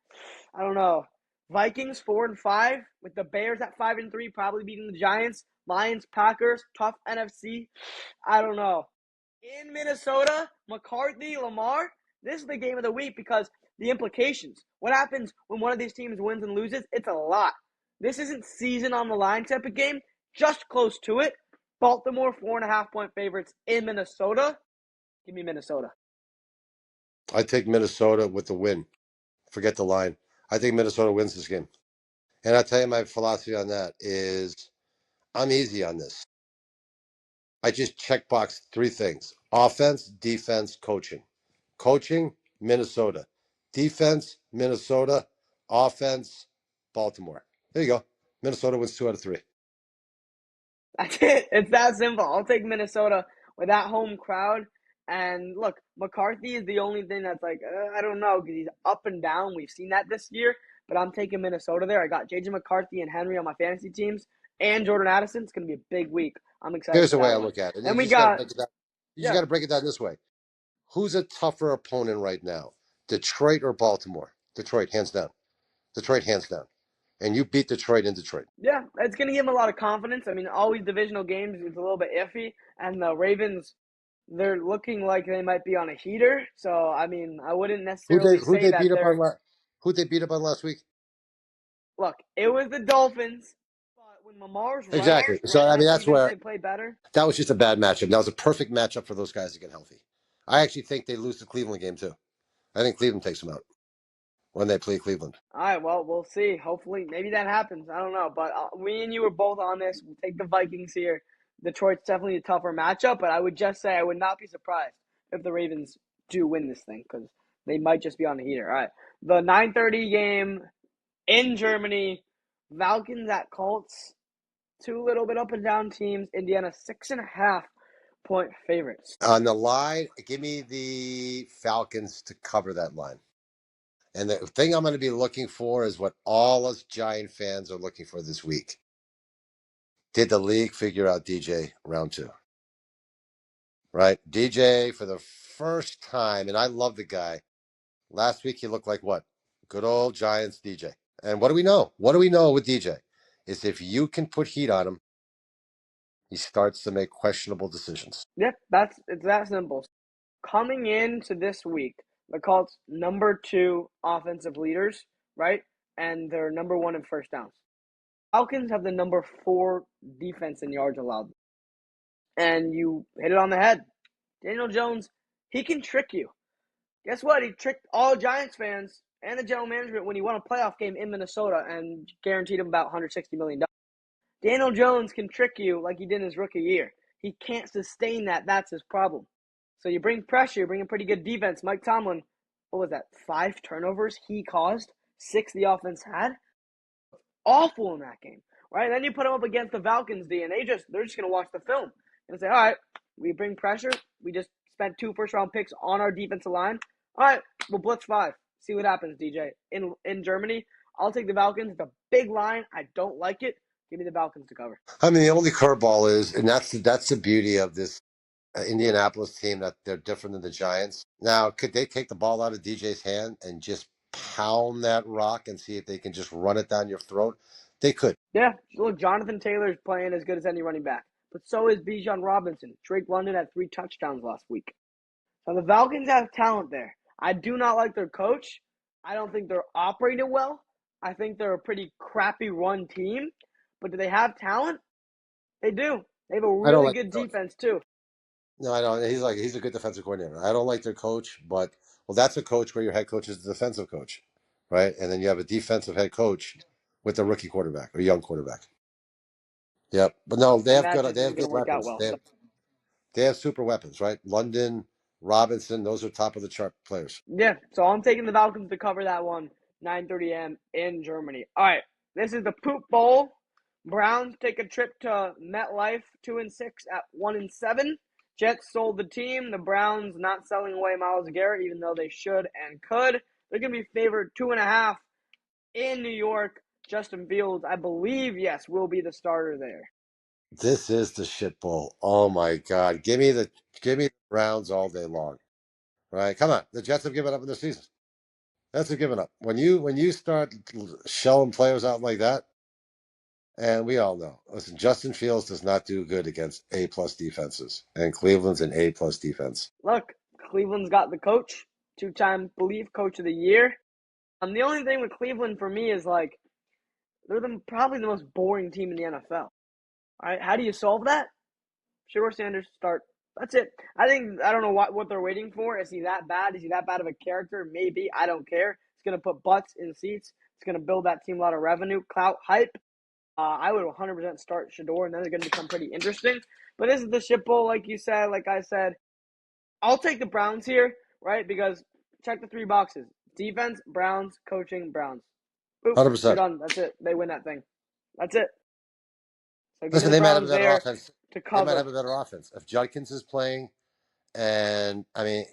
Speaker 1: I don't know. Vikings 4-5 with the Bears at 5-3, probably beating the Giants. Lions, Packers, tough NFC. I don't know. In Minnesota, McCarthy, Lamar. This is the game of the week because the implications. What happens when one of these teams wins and loses? It's a lot. This isn't season on the line type of game. Just close to it. Baltimore 4.5-point favorites in Minnesota. Give me Minnesota.
Speaker 2: I take Minnesota with the win. Forget the line. I think Minnesota wins this game. And I'll tell you my philosophy on that is I'm easy on this. I just checkbox three things: offense, defense, coaching. Coaching, Minnesota. Defense, Minnesota. Offense, Baltimore. There you go. Minnesota wins 2 out of 3.
Speaker 1: That's it. It's that simple. I'll take Minnesota with that home crowd. And look, McCarthy is the only thing that's like, I don't know, because he's up and down. We've seen that this year. But I'm taking Minnesota there. I got J.J. McCarthy and Henry on my fantasy teams. And Jordan Addison. It's going to be a big week. I'm excited
Speaker 2: Here's
Speaker 1: for
Speaker 2: the way
Speaker 1: that
Speaker 2: I
Speaker 1: one.
Speaker 2: look at it.
Speaker 1: Then
Speaker 2: You
Speaker 1: we
Speaker 2: just got to
Speaker 1: got,
Speaker 2: break it down. You just
Speaker 1: yeah,
Speaker 2: got to break it down this way. Who's a tougher opponent right now? Detroit or Baltimore? Detroit, hands down. Detroit, hands down. And you beat Detroit in Detroit.
Speaker 1: yeah, it's going to give him a lot of confidence. I mean, always divisional games is a little bit iffy. And the Ravens, they're looking like they might be on a heater. So, I mean, I wouldn't
Speaker 2: Who they
Speaker 1: necessarily
Speaker 2: who
Speaker 1: say
Speaker 2: they
Speaker 1: that
Speaker 2: beat up on
Speaker 1: they're
Speaker 2: who they beat up on last week?
Speaker 1: look, it was the Dolphins, but when Lamar's right,
Speaker 2: Exactly. So
Speaker 1: and
Speaker 2: I mean
Speaker 1: that
Speaker 2: that's
Speaker 1: defense
Speaker 2: where
Speaker 1: they play better.
Speaker 2: that was just a bad matchup. That was a perfect matchup for those guys to get healthy. I actually think they lose the Cleveland game too. I think Cleveland takes them out when they play Cleveland.
Speaker 1: All right, well, we'll see. Hopefully, maybe that happens. I don't know, but me and you were both on this. We'll take the Vikings here. Detroit's definitely a tougher matchup, but I would just say I would not be surprised if the Ravens do win this thing because they might just be on the heater. All right, the 9:30 game in Germany, Falcons at Colts. Two little bit up and down teams. Indiana 6.5-point favorites.
Speaker 2: On the line, give me the Falcons to cover that line. And the thing I'm going to be looking for is what all us Giant fans are looking for this week. Did the league figure out DJ round 2? Right? DJ for the first time, and I love the guy. Last week he looked like what? Good old Giants DJ. And what do we know? What do we know with DJ? Is if you can put heat on him, he starts to make questionable decisions.
Speaker 1: Yep, it's that simple. Coming into this week, the Colts number 2 offensive leaders, right? And they're number 1 in first downs. Falcons have the number 4 defense in yards allowed. And you hit it on the head. Daniel Jones, he can trick you. Guess what? He tricked all Giants fans and the general management when he won a playoff game in Minnesota and guaranteed him about $160 million. Daniel Jones can trick you like he did in his rookie year. He can't sustain that. That's his problem. So you bring pressure, you bring a pretty good defense. Mike Tomlin, what was that? 5 turnovers he caused, 6 the offense had. Awful in that game, right? And then you put him up against the Falcons D, and they're just gonna watch the film and say, all right, we bring pressure. We just spent 2 first-round picks on our defensive line. All right, we'll blitz 5. See what happens, DJ. In Germany, I'll take the Falcons. It's a big line. I don't like it. Give me the Falcons to cover.
Speaker 2: I mean, the only curveball is, and that's the beauty of this Indianapolis team, that they're different than the Giants. Now, could they take the ball out of DJ's hand and just pound that rock and see if they can just run it down your throat? They could.
Speaker 1: Yeah, look, Jonathan Taylor's playing as good as any running back. But so is Bijan Robinson. Drake London had 3 touchdowns last week. So the Falcons have talent there. I do not like their coach. I don't think they're operating well. I think they're a pretty crappy run team. But do they have talent? They do. They have a
Speaker 2: I don't
Speaker 1: really
Speaker 2: like
Speaker 1: good
Speaker 2: the coach.
Speaker 1: defense, too.
Speaker 2: No, I don't. He's a good defensive coordinator. I don't like their coach, but well, that's a coach where your head coach is the defensive coach, right? And then you have a defensive head coach with a rookie quarterback or young quarterback. Yep, but no,
Speaker 1: And that just
Speaker 2: they
Speaker 1: isn't
Speaker 2: have
Speaker 1: going
Speaker 2: good
Speaker 1: to work out
Speaker 2: weapons.
Speaker 1: well. So
Speaker 2: They have super weapons, right? London, Robinson, those are top of the chart players.
Speaker 1: yeah, so I'm taking the Falcons to cover that one, 9:30 a.m. in Germany. All right, this is the Poop Bowl. Browns take a trip to MetLife, 2-6 at 1-7. Jets sold the team. The Browns not selling away Myles Garrett, even though they should and could. They're going to be favored 2.5 in New York. Justin Fields, I believe, yes, will be the starter there.
Speaker 2: This is the shit bowl. Oh my god, give me the Browns all day long. Right? Come on, the Jets have given up in the season. That's a given up. When you start shelling players out like that, and we all know, listen, Justin Fields does not do good against A plus defenses, and Cleveland's an A plus defense.
Speaker 1: Look, Cleveland's got the coach, two-time believe coach of the year. The only thing with Cleveland for me is like they're probably the most boring team in the NFL. All right, how do you solve that? Shedeur Sanders start. That's it. I don't know what they're waiting for. Is he that bad? Is he that bad of a character? Maybe. I don't care. It's gonna put butts in seats. It's gonna build that team a lot of revenue, clout, hype. I would 100% start Shedeur, and then they're gonna become pretty interesting. But this is the shit bowl, like you said. Like I said, I'll take the Browns here, right? Because check the three boxes: defense, Browns, coaching, Browns. Boop,
Speaker 2: one Hundred
Speaker 1: you're
Speaker 2: percent.
Speaker 1: done. That's it. They win that thing. That's it. So give me
Speaker 2: Listen,
Speaker 1: the
Speaker 2: they might have a
Speaker 1: Browns
Speaker 2: better
Speaker 1: there
Speaker 2: offense.
Speaker 1: to
Speaker 2: They might have
Speaker 1: cover.
Speaker 2: a better offense if Judkins is playing. And I mean,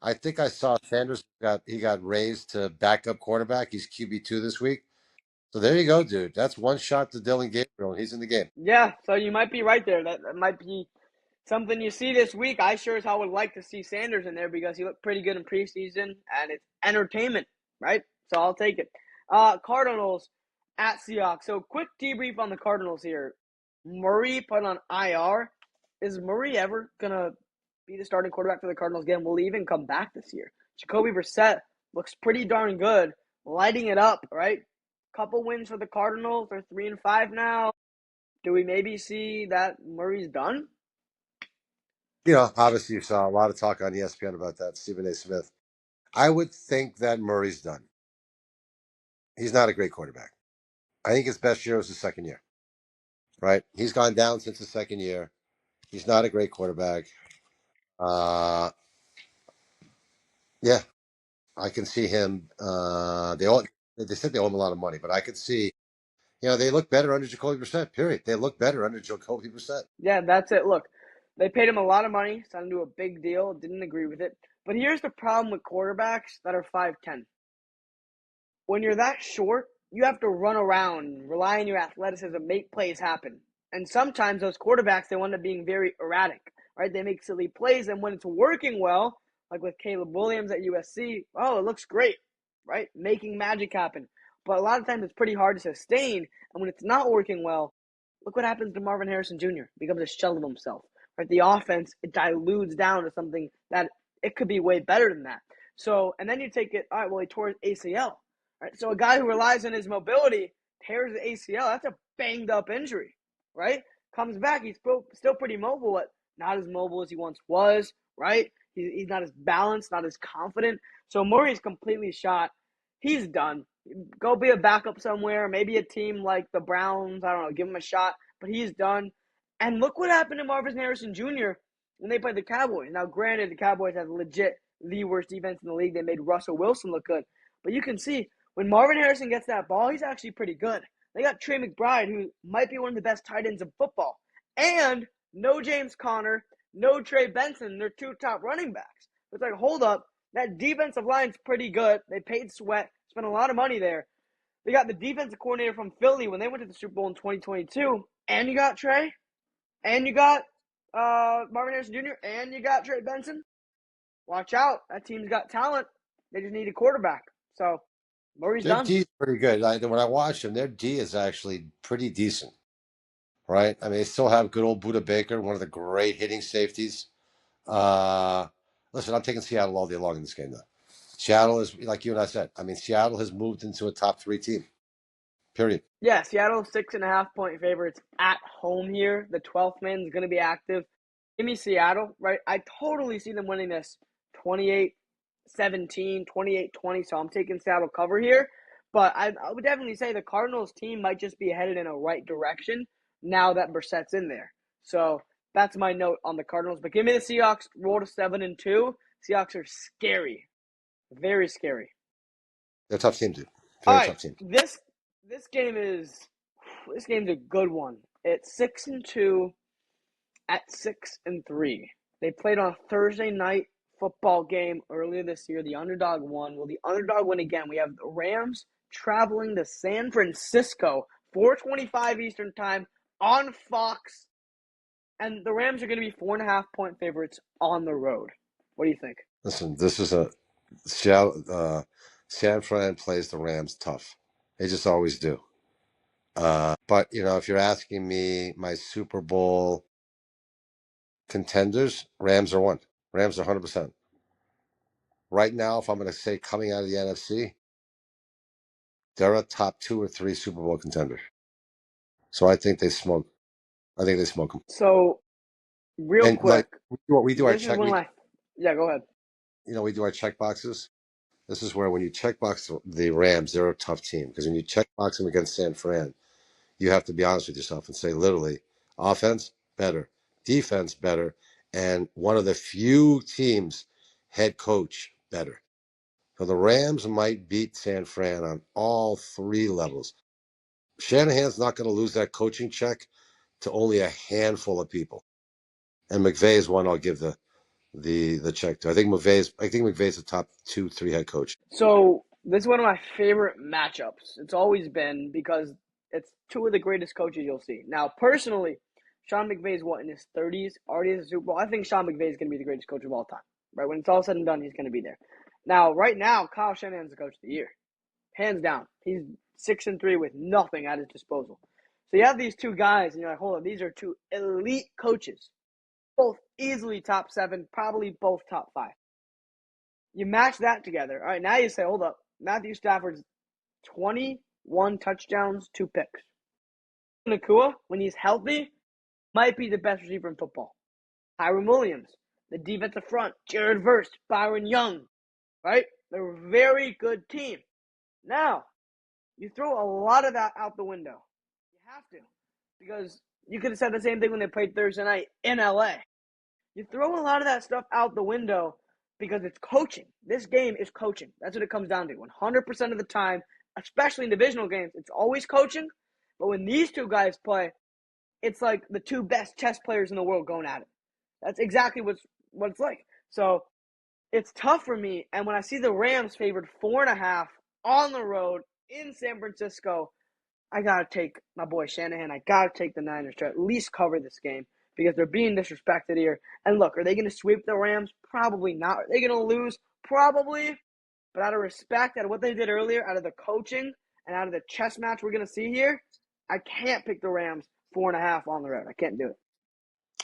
Speaker 2: I think I saw Sanders got raised to backup quarterback. He's QB2 this week. So there you go, dude. That's one shot to Dylan Gabriel, and he's in the game.
Speaker 1: Yeah, so you might be right there. That might be something you see this week. I sure as hell would like to see Sanders in there because he looked pretty good in preseason and it's entertainment, right? So I'll take it. Cardinals at Seahawks. So quick debrief on the Cardinals here. Murray put on IR. Is Murray ever gonna be the starting quarterback for the Cardinals again? Will he even come back this year? Jacoby Brissett looks pretty darn good, lighting it up, right? Couple wins for the Cardinals. They're 3-5 now. Do we maybe see that Murray's done?
Speaker 2: You know, obviously you saw a lot of talk on ESPN about that, Stephen A. Smith. I would think that Murray's done. He's not a great quarterback. I think his best year was his second year, right? He's gone down since his second year. He's not a great quarterback. Uh, yeah, I can see him. They said they owe him a lot of money, but I could see. You know, they look better under Jacoby Brissett. Period. They look better under Jacoby Brissett.
Speaker 1: Yeah, that's it. Look, they paid him a lot of money, signed him to a big deal, didn't agree with it. But here's the problem with quarterbacks that are 5'10". When you're that short, you have to run around, rely on your athleticism, make plays happen. And sometimes those quarterbacks, they wind up being very erratic, right? They make silly plays, and when it's working well, like with Caleb Williams at USC, oh, it looks great, right? Making magic happen. But a lot of times it's pretty hard to sustain, and when it's not working well, look what happens to Marvin Harrison Jr. Becomes a shell of himself, right? The offense, it dilutes down to something that it could be way better than that. So, and then you take it, all right, well, he tore his ACL. Right? So a guy who relies on his mobility tears the ACL. That's a banged up injury, right? Comes back, he's still pretty mobile, but not as mobile as he once was, right? He's not as balanced, not as confident. So Murray's completely shot. He's done. Go be a backup somewhere, maybe a team like the Browns. I don't know, give him a shot, but he's done. And look what happened to Marvin Harrison Jr. when they played the Cowboys. Now, granted, the Cowboys have legit the worst defense in the league. They made Russell Wilson look good. But you can see when Marvin Harrison gets that ball, he's actually pretty good. They got Trey McBride, who might be one of the best tight ends in football. And no James Conner, no Trey Benson. They're two top running backs. It's like, hold up. That defensive line's pretty good. They paid Sweat, spent a lot of money there. They got the defensive coordinator from Philly when they went to the Super Bowl in 2022. And you got Trey. And you got Marvin Harrison Jr. And you got Trey Benson. Watch out. That team's got talent. They just need a quarterback. So Murray's
Speaker 2: Their
Speaker 1: done.
Speaker 2: D is pretty good. When I watch them, their D is actually pretty decent, right? I mean, they still have good old Buda Baker, one of the great hitting safeties. Uh, Listen, I'm taking Seattle all day long in this game, though. Seattle is, like you and I said, I mean, Seattle has moved into a top three team, period.
Speaker 1: Yeah, Seattle 6.5 point favorites at home here. The 12th man is going to be active. Give me Seattle, right? I totally see them winning this 28-17, 28-20, so I'm taking Seattle cover here. But I would definitely say the Cardinals team might just be headed in a right direction now that Brissett's in there. So that's my note on the Cardinals. But give me the Seahawks, roll to 7-2. Seahawks are scary. Very scary.
Speaker 2: They're a tough team, dude.
Speaker 1: All
Speaker 2: Very
Speaker 1: right.
Speaker 2: tough team.
Speaker 1: This game's a good one. It's 6-2 at 6-3. They played on a Thursday night football game earlier this year. The underdog won. Will the underdog win again? We have the Rams traveling to San Francisco, 4:25 Eastern time on Fox, and the Rams are going to be 4.5-point favorites on the road. What do you think?
Speaker 2: Listen, this is a San Fran plays the Rams tough. They just always do. But if you're asking me, my Super Bowl contenders, Rams are one. Rams are 100%. Right now, if I'm going to say coming out of the NFC, they're a top 2 or 3 Super Bowl contender. So I think they smoke. I think they smoke them.
Speaker 1: So, real
Speaker 2: And like
Speaker 1: quick,
Speaker 2: we do our
Speaker 1: this is
Speaker 2: check.
Speaker 1: one of my. Yeah, go ahead.
Speaker 2: We do our check boxes. This is where when you check box the Rams, they're a tough team because when you check box them against San Fran, you have to be honest with yourself and say literally, offense better, defense better, and one of the few teams head coach better. So the Rams might beat San Fran on all 3 levels. Shanahan's not going to lose that coaching check to only a handful of people. And McVay is one I'll give the check to. I think McVay's the top 2, 3 head coach.
Speaker 1: So this is one of my favorite matchups. It's always been because it's two of the greatest coaches you'll see. Now, personally, Sean McVay is in his 30s, already has a Super Bowl. I think Sean McVay is going to be the greatest coach of all time. Right? When it's all said and done, he's going to be there. Now, right now, Kyle Shanahan's the coach of the year. Hands down. He's 6-3 with nothing at his disposal. So you have these two guys, and you're like, hold on, these are two elite coaches. Both easily top 7, probably both top 5. You match that together. All right, now you say, hold up. Matthew Stafford's 21 touchdowns, 2 picks. Nakua, when he's healthy, might be the best receiver in football. Tyron Williams, the defensive front, Jared Verse, Byron Young, right? They're a very good team. Now, you throw a lot of that out the window. You have to. Because you could have said the same thing when they played Thursday night in LA. You throw a lot of that stuff out the window because it's coaching. This game is coaching. That's what it comes down to. 100% of the time, especially in divisional games, it's always coaching. But when these two guys play, it's like the two best chess players in the world going at it. That's exactly what it's like. So it's tough for me. And when I see the Rams favored 4.5 on the road in San Francisco, I got to take my boy Shanahan. I got to take the Niners to at least cover this game because they're being disrespected here. And look, are they going to sweep the Rams? Probably not. Are they going to lose? Probably. But out of respect, out of what they did earlier, out of the coaching, and out of the chess match we're going to see here, I can't pick the Rams 4.5 on the road. I can't do it.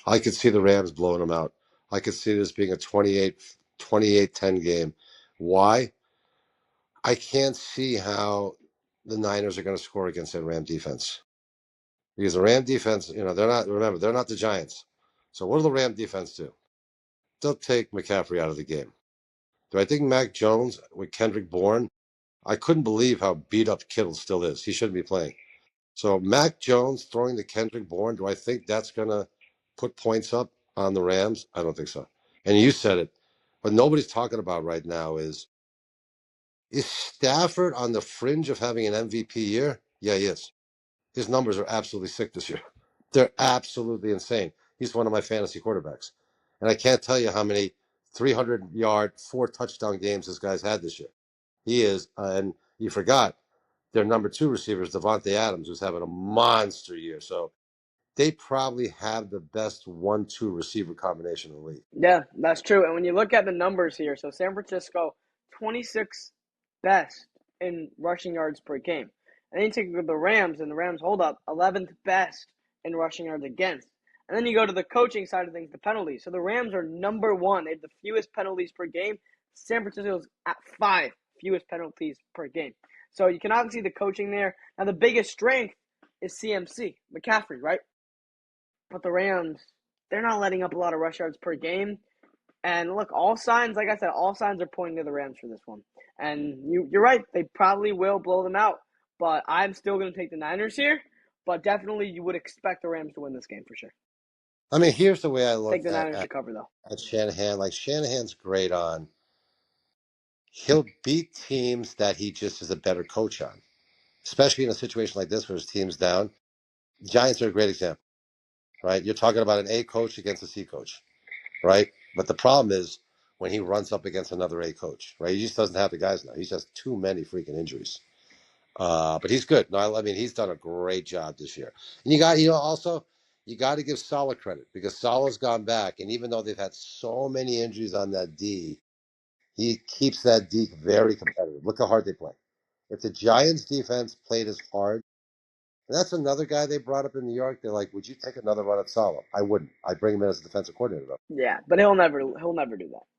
Speaker 2: I could see the Rams blowing them out. I could see this being a 28-10 game. Why? I can't see how the Niners are going to score against that Ram defense. Because the Ram defense, they're not the Giants. So what will the Ram defense do? They'll take McCaffrey out of the game. Do I think Mac Jones with Kendrick Bourne? I couldn't believe how beat up Kittle still is. He shouldn't be playing. So Mac Jones throwing to Kendrick Bourne, do I think that's going to put points up on the Rams? I don't think so. And you said it. What nobody's talking about right now is Stafford on the fringe of having an MVP year? Yeah, he is. His numbers are absolutely sick this year. They're absolutely insane. He's one of my fantasy quarterbacks. And I can't tell you how many 300-yard, 4-touchdown games this guy's had this year. He is, and you forgot, their number 2 receiver is Devontae Adams, who's having a monster year. So they probably have the best 1-2 receiver combination in the league.
Speaker 1: Yeah, that's true. And when you look at the numbers here, so San Francisco, 26th best in rushing yards per game. And then you take the Rams, and the Rams hold up 11th best in rushing yards against. And then you go to the coaching side of things, the penalties. So the Rams are number 1. They have the fewest penalties per game. San Francisco's at 5 fewest penalties per game. So you can obviously see the coaching there. Now the biggest strength is CMC, McCaffrey, right? But the Rams they're not letting up a lot of rush yards per game. And look, all signs, like I said, all signs are pointing to the Rams for this one. And you're right, they probably will blow them out. But I'm still going to take the Niners here. But definitely, you would expect the Rams to win this game for sure.
Speaker 2: I mean, here's the way I look
Speaker 1: Take the Niners to cover, though.
Speaker 2: at Shanahan. Like, Shanahan's great on, he'll beat teams that he just is a better coach on, especially in a situation like this where his team's down. Giants are a great example, right? You're talking about an A coach against a C coach, right? But the problem is when he runs up against another A coach, right? He just doesn't have the guys now. He's just too many freaking injuries. But he's good. No, I mean, he's done a great job this year. And also, you got to give Saleh credit because Saleh's gone back. And even though they've had so many injuries on that D, he keeps that D very competitive. Look how hard they play. If the Giants defense played as hard, and that's another guy they brought up in New York. They're like, "Would you take another run at Saleh?" I wouldn't. I'd bring him in as a defensive coordinator, though.
Speaker 1: Yeah, but he'll never do that.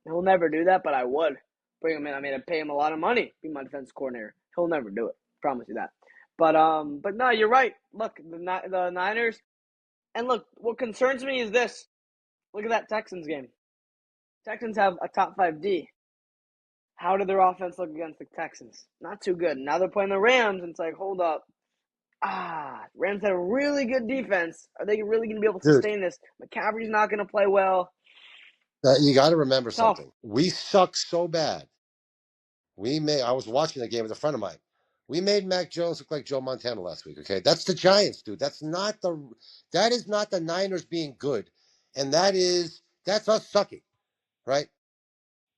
Speaker 1: He'll never do that, but I would bring him in. I mean, I'd pay him a lot of money, be my defense coordinator. He'll never do it. Promise you that. But no, you're right. Look, the Niners, and look, what concerns me is this. Look at that Texans game. Texans have a top 5 D. How did their offense look against the Texans? Not too good. Now they're playing the Rams, and it's like, hold up. Rams had a really good defense. Are they really going to be able to
Speaker 2: Dude,
Speaker 1: sustain this? McCaffrey's not going to play well.
Speaker 2: you got to remember
Speaker 1: Tough.
Speaker 2: something. We suck so bad. I was watching the game with a friend of mine. We made Mac Jones look like Joe Montana last week. Okay, that's the Giants, dude. That is not the Niners being good, and that's us sucking, right?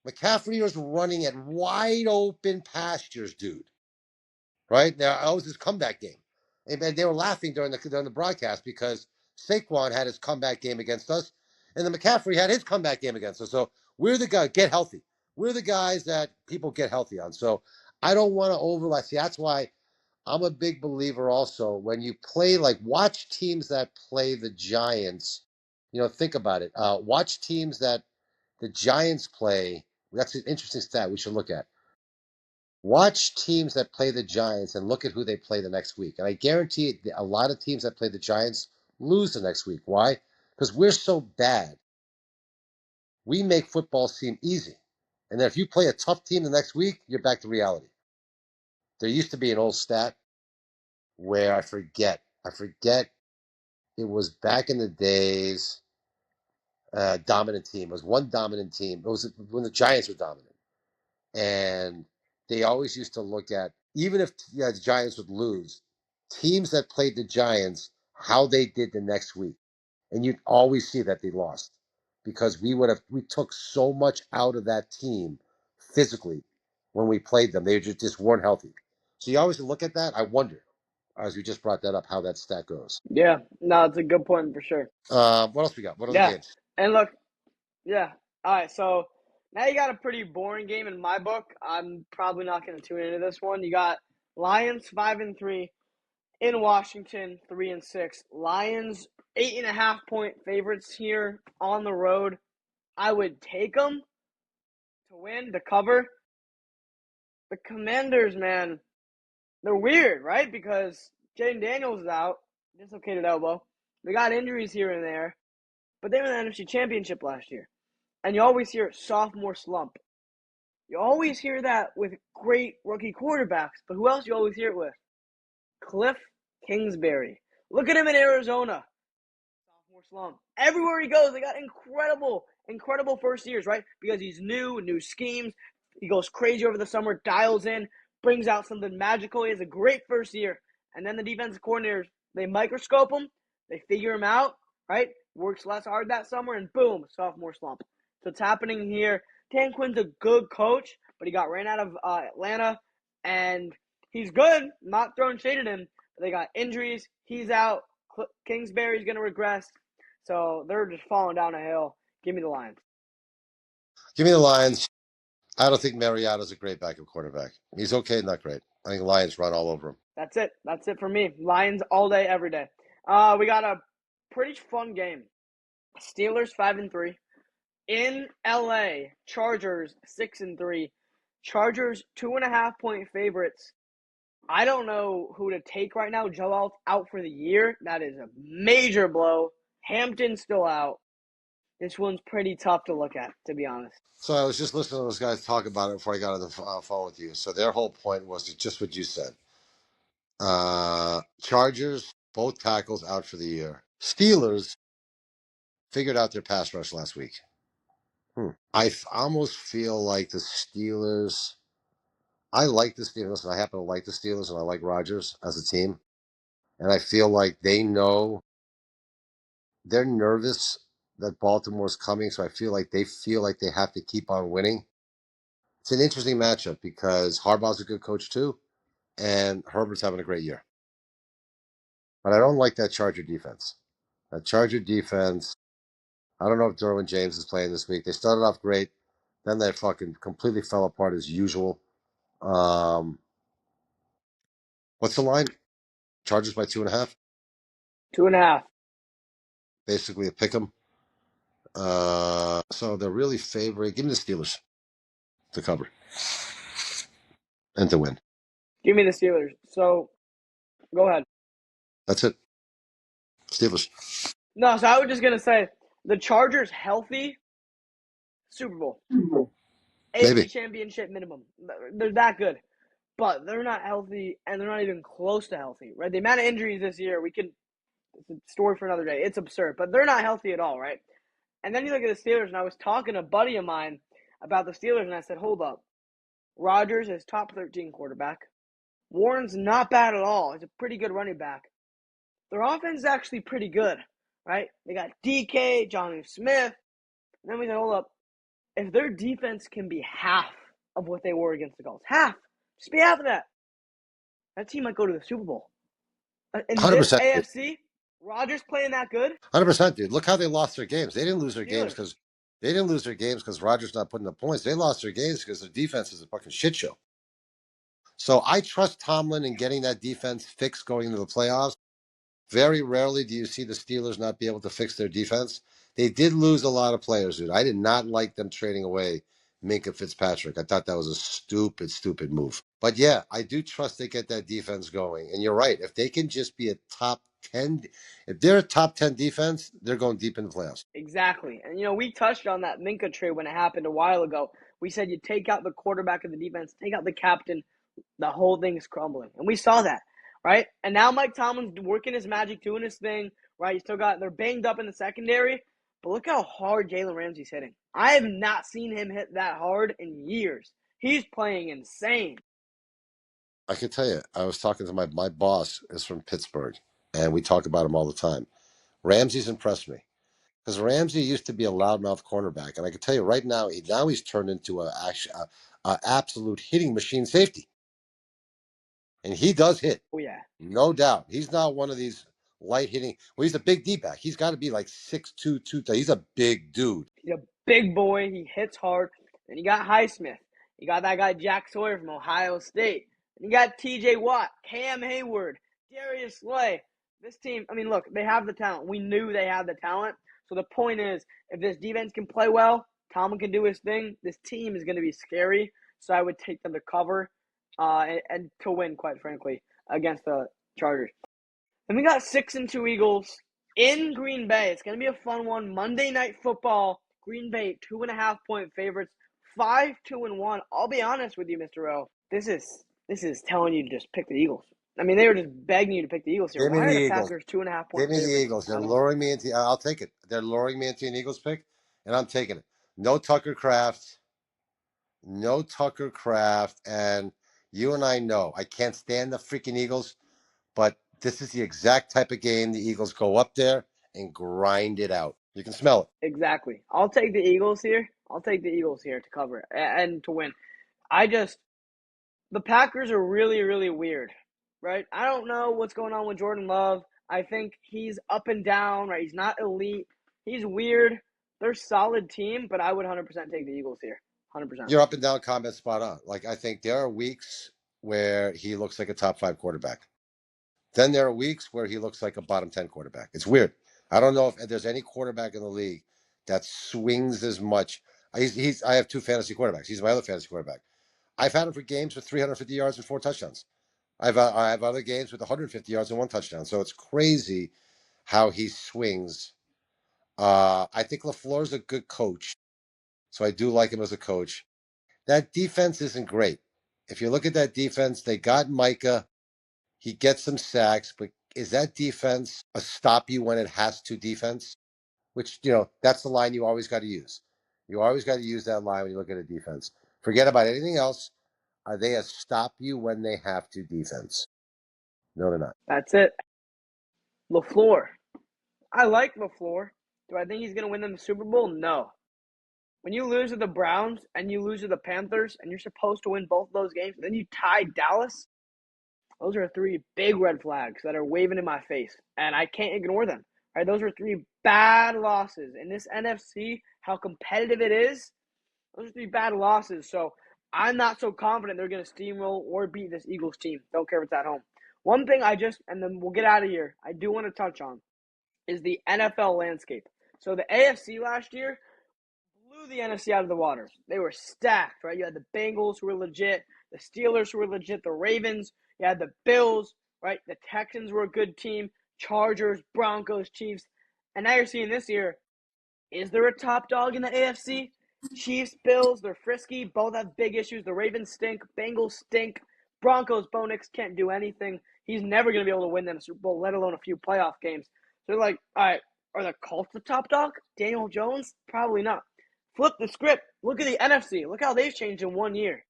Speaker 2: McCaffrey was running at wide open pastures, dude. Right now, that was his comeback game, and they were laughing during the broadcast because Saquon had his comeback game against us, and then McCaffrey had his comeback game against us. So we're the guy get healthy. We're the guys that people get healthy on. So I don't want to overlap. See, that's why I'm a big believer. Also, when you play, like, watch teams that play the Giants. Think about it. Watch teams that the Giants play. That's an interesting stat we should look at. Watch teams that play the Giants and look at who they play the next week. And I guarantee a lot of teams that play the Giants lose the next week. Why? Because we're so bad. We make football seem easy. And then if you play a tough team the next week, you're back to reality. There used to be an old stat where I forget it was back in the days, dominant team. It was one dominant team. It was when the Giants were dominant. And they always used to look at, even if the Giants would lose, teams that played the Giants, how they did the next week. And you'd always see that they lost because we took so much out of that team physically when we played them. They just weren't healthy. So you always look at that. I wonder, as we just brought that up, how that stat goes.
Speaker 1: Yeah, no, it's a good point for sure.
Speaker 2: What else we got? What other
Speaker 1: Yeah,
Speaker 2: games?
Speaker 1: and look, yeah. All right, so now you got a pretty boring game in my book. I'm probably not going to tune into this one. You got Lions 5-3 in Washington 3-6. Lions 8.5 point favorites here on the road. I would take them to win, to cover. The Commanders, man, they're weird, right? Because Jaden Daniels is out, dislocated elbow. They got injuries here and there, but they were in the NFC Championship last year. And you always hear sophomore slump. You always hear that with great rookie quarterbacks, but who else you always hear it with? Cliff Kingsbury. Look at him in Arizona. Sophomore slump. Everywhere he goes, they got incredible first years, right? Because he's new schemes. He goes crazy over the summer, dials in, brings out something magical. He has a great first year. And then the defensive coordinators, they microscope him, they figure him out, right? Works less hard that summer, and boom, sophomore slump. So it's happening here. Dan Quinn's a good coach, but he got ran out of Atlanta, and he's good. Not throwing shade at him, but they got injuries. He's out. Kingsbury's going to regress. So they're just falling down a hill. Give me the Lions.
Speaker 2: Give me the Lions. I don't think Mariota's a great backup quarterback. He's okay, not great. I think Lions run all over him.
Speaker 1: That's it. That's it for me. Lions all day, every day. We got a pretty fun game. Steelers 5-3 in LA. Chargers 6-3. Chargers 2.5 point favorites. I don't know who to take right now. Joe out for the year. That is a major blow. Hampton's still out. This one's pretty tough to look at, to be honest.
Speaker 2: So I was just listening to those guys talk about it before I got on the phone with you. So their whole point was just what you said. Chargers, both tackles out for the year. Steelers figured out their pass rush last week. I almost feel like the Steelers. I like the Steelers. Listen, I happen to like the Steelers, and I like Rodgers as a team. And I feel like they know they're nervous that Baltimore's coming, so I feel like they have to keep on winning. It's an interesting matchup because Harbaugh's a good coach too, and Herbert's having a great year. But I don't like that Charger defense. That Charger defense, I don't know if Derwin James is playing this week. They started off great, then they fucking completely fell apart as usual. Um, what's the line? Chargers by 2.5.
Speaker 1: 2.5.
Speaker 2: Basically a pick 'em. So they're really favoring. Give me the Steelers to cover and to win.
Speaker 1: Give me the Steelers. So, go ahead.
Speaker 2: That's it. Steelers.
Speaker 1: No, so I was just going to say, the Chargers healthy, Super Bowl. AFC
Speaker 2: Maybe.
Speaker 1: Championship minimum. They're that good. But they're not healthy, and they're not even close to healthy, right? The amount of injuries this year, it's a story for another day. It's absurd. But they're not healthy at all, right? And then you look at the Steelers, and I was talking to a buddy of mine about the Steelers, and I said, hold up. Rodgers is top 13 quarterback. Warren's not bad at all. He's a pretty good running back. Their offense is actually pretty good, right? They got DK, Johnny Smith. And then we said, hold up. If their defense can be half of what they were against the Colts, just be half of that team might go to the Super Bowl. In this
Speaker 2: 100%.
Speaker 1: AFC, Rodgers playing that good?
Speaker 2: 100%, dude. Look how they lost their games. They didn't lose their games
Speaker 1: Steelers.
Speaker 2: because Rodgers not putting the points. They lost their games because their defense is a fucking shit show. So I trust Tomlin in getting that defense fixed going into the playoffs. Very rarely do you see the Steelers not be able to fix their defense. They did lose a lot of players, dude. I did not like them trading away Minka Fitzpatrick. I thought that was a stupid, stupid move. But yeah, I do trust they get that defense going. And you're right. If they can just be a top 10, if they're a top 10 defense, they're going deep in the playoffs.
Speaker 1: Exactly. And, we touched on that Minka trade when it happened a while ago. We said you take out the quarterback of the defense, take out the captain, the whole thing's crumbling. And we saw that, right? And now Mike Tomlin's working his magic, doing his thing, right? They're banged up in the secondary, but look how hard Jalen Ramsey's hitting. I have not seen him hit that hard in years. He's playing insane.
Speaker 2: I can tell you, I was talking to my boss is from Pittsburgh, and we talk about him all the time. Ramsey's impressed me. Because Ramsey used to be a loudmouth cornerback, and I can tell you right now, he's turned into a absolute hitting machine safety, and he does hit.
Speaker 1: Oh, yeah.
Speaker 2: No doubt. He's not one of these light hitting. Well, he's a big D-back. He's got to be like 6'2", 230. He's a big dude.
Speaker 1: He's a big boy. He hits hard. And you got Highsmith. You got that guy Jack Sawyer from Ohio State. And you got T.J. Watt, Cam Hayward, Darius Slay. This team, look, they have the talent. We knew they had the talent. So the point is, if this defense can play well, Tomlin can do his thing, this team is going to be scary. So I would take them to cover and to win, quite frankly, against the Chargers. And we got 6-2 Eagles in Green Bay. It's going to be a fun one. Monday Night Football. Green Bay, 2.5-point favorites. 5-2-1. I'll be honest with you, Mr. O. This is telling you to just pick the Eagles. They were just begging you to pick the Eagles here.
Speaker 2: Give me
Speaker 1: Why
Speaker 2: the
Speaker 1: are the
Speaker 2: Eagles.
Speaker 1: Packers 2.5-point
Speaker 2: Give me
Speaker 1: favorites?
Speaker 2: the Eagles. They're luring me into. I'll take it. They're luring me into an Eagles pick, and I'm taking it. No Tucker Kraft. No Tucker Kraft, and you and I know I can't stand the freaking Eagles, but this is the exact type of game the Eagles go up there and grind it out. You can smell it.
Speaker 1: Exactly. I'll take the Eagles here. To cover it and to win. The Packers are really, really weird, right? I don't know what's going on with Jordan Love. I think he's up and down, right? He's not elite. He's weird. They're a solid team, but I would 100% take the Eagles here. 100%.
Speaker 2: Your up and down comment spot on. Like, I think there are weeks where he looks like a top 5 quarterback. Then there are weeks where he looks like a bottom 10 quarterback. It's weird. I don't know if there's any quarterback in the league that swings as much. I have 2 fantasy quarterbacks. He's my other fantasy quarterback. I've had him for games with 350 yards and 4 touchdowns. I have other games with 150 yards and 1 touchdown. So it's crazy how he swings I think LaFleur's a good coach, so I do like him as a coach. That defense isn't great. If you look at that defense, they got Micah. He gets some sacks, but is that defense a stop you when it has to defense? Which, that's the line you always got to use. You always got to use that line when you look at a defense. Forget about anything else. Are they a stop you when they have to defense? No, they're not.
Speaker 1: That's it. LaFleur. I like LaFleur. Do I think he's going to win them the Super Bowl? No. When you lose to the Browns and you lose to the Panthers and you're supposed to win both those games, and then you tie Dallas, those are three big red flags that are waving in my face, and I can't ignore them. Right? Those are three bad losses. In this NFC, how competitive it is, those are three bad losses. So I'm not so confident they're going to steamroll or beat this Eagles team. Don't care if it's at home. One thing and then we'll get out of here, I do want to touch on is the NFL landscape. So the AFC last year blew the NFC out of the water. They were stacked, right? You had the Bengals who were legit, the Steelers who were legit, the Ravens, you had the Bills, right? The Texans were a good team, Chargers, Broncos, Chiefs. And now you're seeing this year, is there a top dog in the AFC? Chiefs, Bills, they're frisky. Both have big issues. The Ravens stink. Bengals stink. Broncos, Bo Nix can't do anything. He's never going to be able to win them a Super Bowl, let alone a few playoff games. So they're like, all right, are the Colts the top dog? Daniel Jones? Probably not. Flip the script. Look at the NFC. Look how they've changed in 1 year.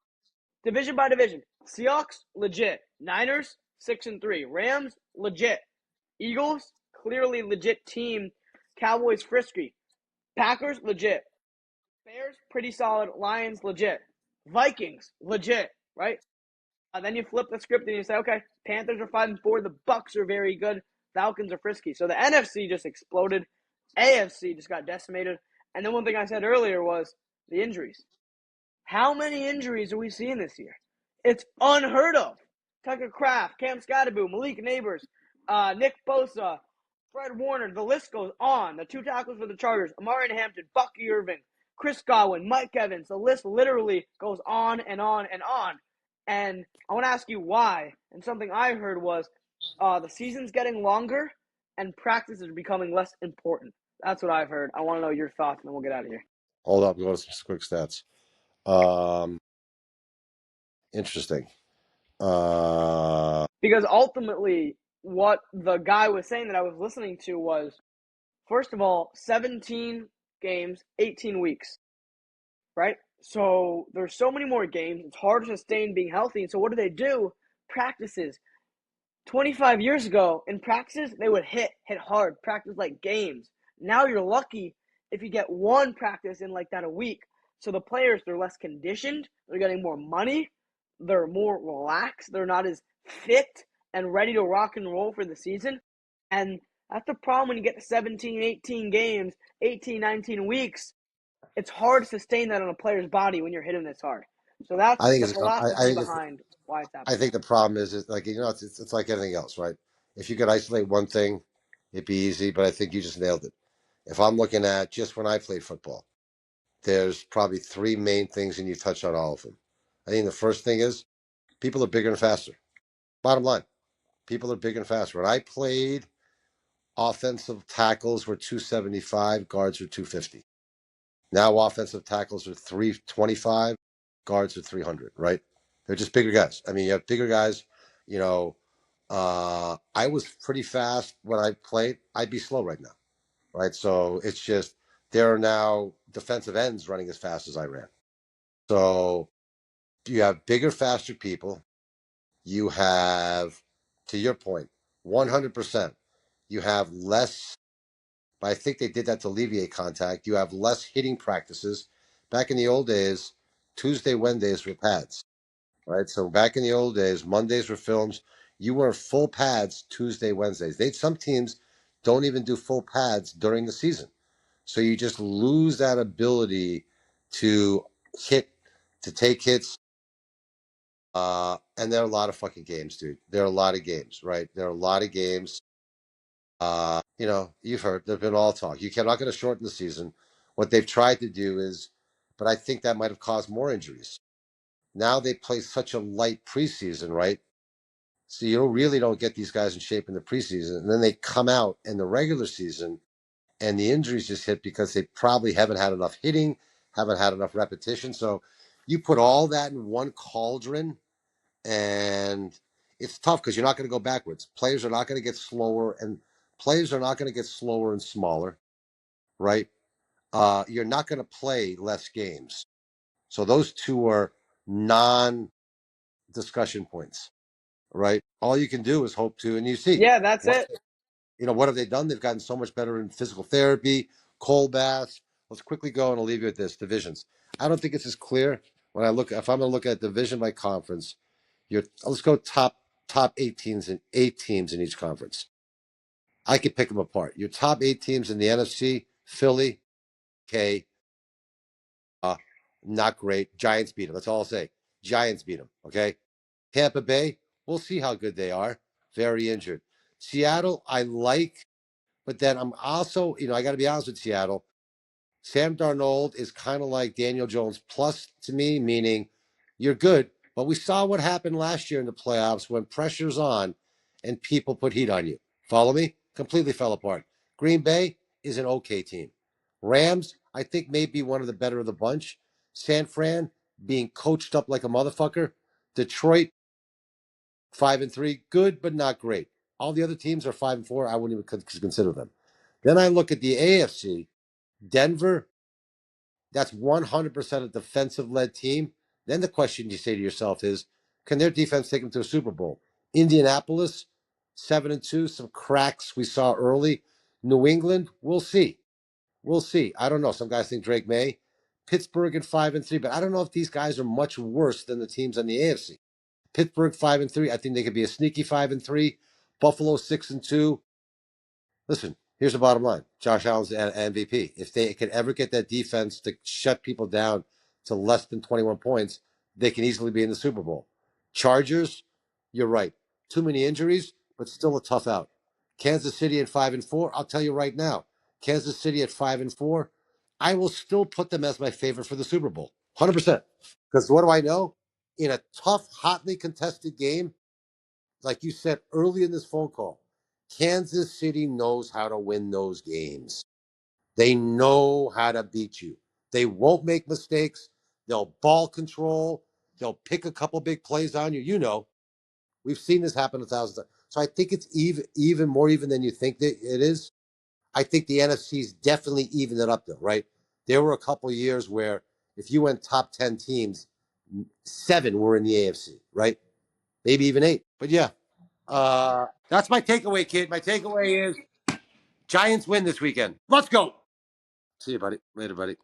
Speaker 1: Division by division. Seahawks, legit. Niners, 6-3. Rams, legit. Eagles, clearly legit team. Cowboys, frisky. Packers, legit. Bears, pretty solid. Lions, legit. Vikings, legit, right? Then you flip the script and you say, okay, Panthers are 5-4. The Bucks are very good. Falcons are frisky. So the NFC just exploded. AFC just got decimated. And then one thing I said earlier was the injuries. How many injuries are we seeing this year? It's unheard of. Tucker Kraft, Cam Scottaboo, Malik Neighbors, Nick Bosa, Fred Warner. The list goes on. The two tackles for the Chargers, Amari Hampton, Bucky Irving, Chris Godwin, Mike Evans. The list literally goes on and on and on. And I want to ask you why. And something I heard was the season's getting longer and practice is becoming less important. That's what I've heard. I want to know your thoughts, and then we'll get out of here.
Speaker 2: Hold up. Go to some quick stats. Interesting.
Speaker 1: Because ultimately, what the guy was saying that I was listening to was, first of all, 17 games, 18 weeks, right? So there's so many more games. It's hard to sustain being healthy. And so what do? Practices. 25 years ago, in practices, they would hit hard, practice like games. Now you're lucky if you get one practice in like that a week. So the players, they're less conditioned. They're getting more money. They're more relaxed. They're not as fit and ready to rock and roll for the season. And that's the problem when you get to 17, 18 games, 18, 19 weeks. It's hard to sustain that on a player's body when you're hitting this hard. So that's
Speaker 2: I think
Speaker 1: the
Speaker 2: it's.
Speaker 1: philosophy behind why it's
Speaker 2: I
Speaker 1: happening.
Speaker 2: think the problem is like it's like anything else, right? If you could isolate one thing, it'd be easy. But I think you just nailed it. If I'm looking at just when I played football, there's probably three main things, and you touched on all of them. I think the first thing is people are bigger and faster. Bottom line, people are bigger and faster. When I played, offensive tackles were 275, guards were 250. Now offensive tackles are 325, guards are 300, right? They're just bigger guys. I mean, you have bigger guys, you know. I was pretty fast when I played. I'd be slow right now, right? So it's just there are now defensive ends running as fast as I ran. So you have bigger, faster people. You have, to your point, 100%. You have less, but I think they did that to alleviate contact. You have less hitting practices. Back in the old days, Tuesday, Wednesdays were pads, right? So back in the old days, Mondays were films. You were full pads Tuesday, Wednesdays. Some teams don't even do full pads during the season. So you just lose that ability to hit, to take hits. And there are a lot of fucking games, dude. There are a lot of games, right? There are a lot of games. You've heard there've been all talk. You're not going to shorten the season. What they've tried to do is, but I think that might have caused more injuries. Now they play such a light preseason, right? So you really don't get these guys in shape in the preseason, and then they come out in the regular season, and the injuries just hit because they probably haven't had enough hitting, haven't had enough repetition. So you put all that in one cauldron, and it's tough because you're not going to go backwards. Players are not going to get slower, and players are not going to get slower and smaller, right? You're not going to play less games. So those two are non-discussion points, right? All you can do is hope to, and you see
Speaker 1: Yeah, that's
Speaker 2: what
Speaker 1: it.
Speaker 2: what have they done? They've gotten so much better in physical therapy, cold baths. Let's quickly go and I'll leave you with this: divisions. I don't think it's as clear when I look. If I'm going to look at division by conference, let's go top eight teams in each conference. I could pick them apart. Your top eight teams in the NFC: Philly, K, not great. Giants beat them. That's all I'll say. Giants beat them. Okay. Tampa Bay, we'll see how good they are. Very injured. Seattle, I like, but then I'm also, I got to be honest with Seattle. Sam Darnold is kind of like Daniel Jones plus to me, meaning you're good, but we saw what happened last year in the playoffs when pressure's on and people put heat on you. Follow me? Completely fell apart. Green Bay is an okay team. Rams, I think, may be one of the better of the bunch. San Fran being coached up like a motherfucker. Detroit, 5-3, good but not great. All the other teams are 5-4. I wouldn't even consider them. Then I look at the AFC. Denver, that's 100% a defensive led team. Then the question you say to yourself is, can their defense take them to a Super Bowl? Indianapolis, 7-2, some cracks we saw early. New England, we'll see. We'll see. I don't know. Some guys think Drake may. Pittsburgh at 5-3, but I don't know if these guys are much worse than the teams on the AFC. Pittsburgh 5-3. I think they could be a sneaky 5-3. Buffalo 6-2. Listen, here's the bottom line. Josh Allen's MVP. If they could ever get that defense to shut people down to less than 21 points, they can easily be in the Super Bowl. Chargers, you're right. Too many injuries, but still a tough out. Kansas City at 5-4. I'll tell you right now, Kansas City at 5-4. I will still put them as my favorite for the Super Bowl. 100%. Because what do I know? In a tough, hotly contested game, like you said early in this phone call, Kansas City knows how to win those games. They know how to beat you. They won't make mistakes. They'll ball control. They'll pick a couple big plays on you. We've seen this happen 1,000 times. So I think it's even more even than you think that it is. I think the NFC's definitely evened it up though, right? There were a couple of years where if you went top 10 teams, 7 were in the AFC, right? Maybe even 8. But yeah, that's my takeaway, kid. My takeaway is Giants win this weekend. Let's go. See you, buddy. Later, buddy.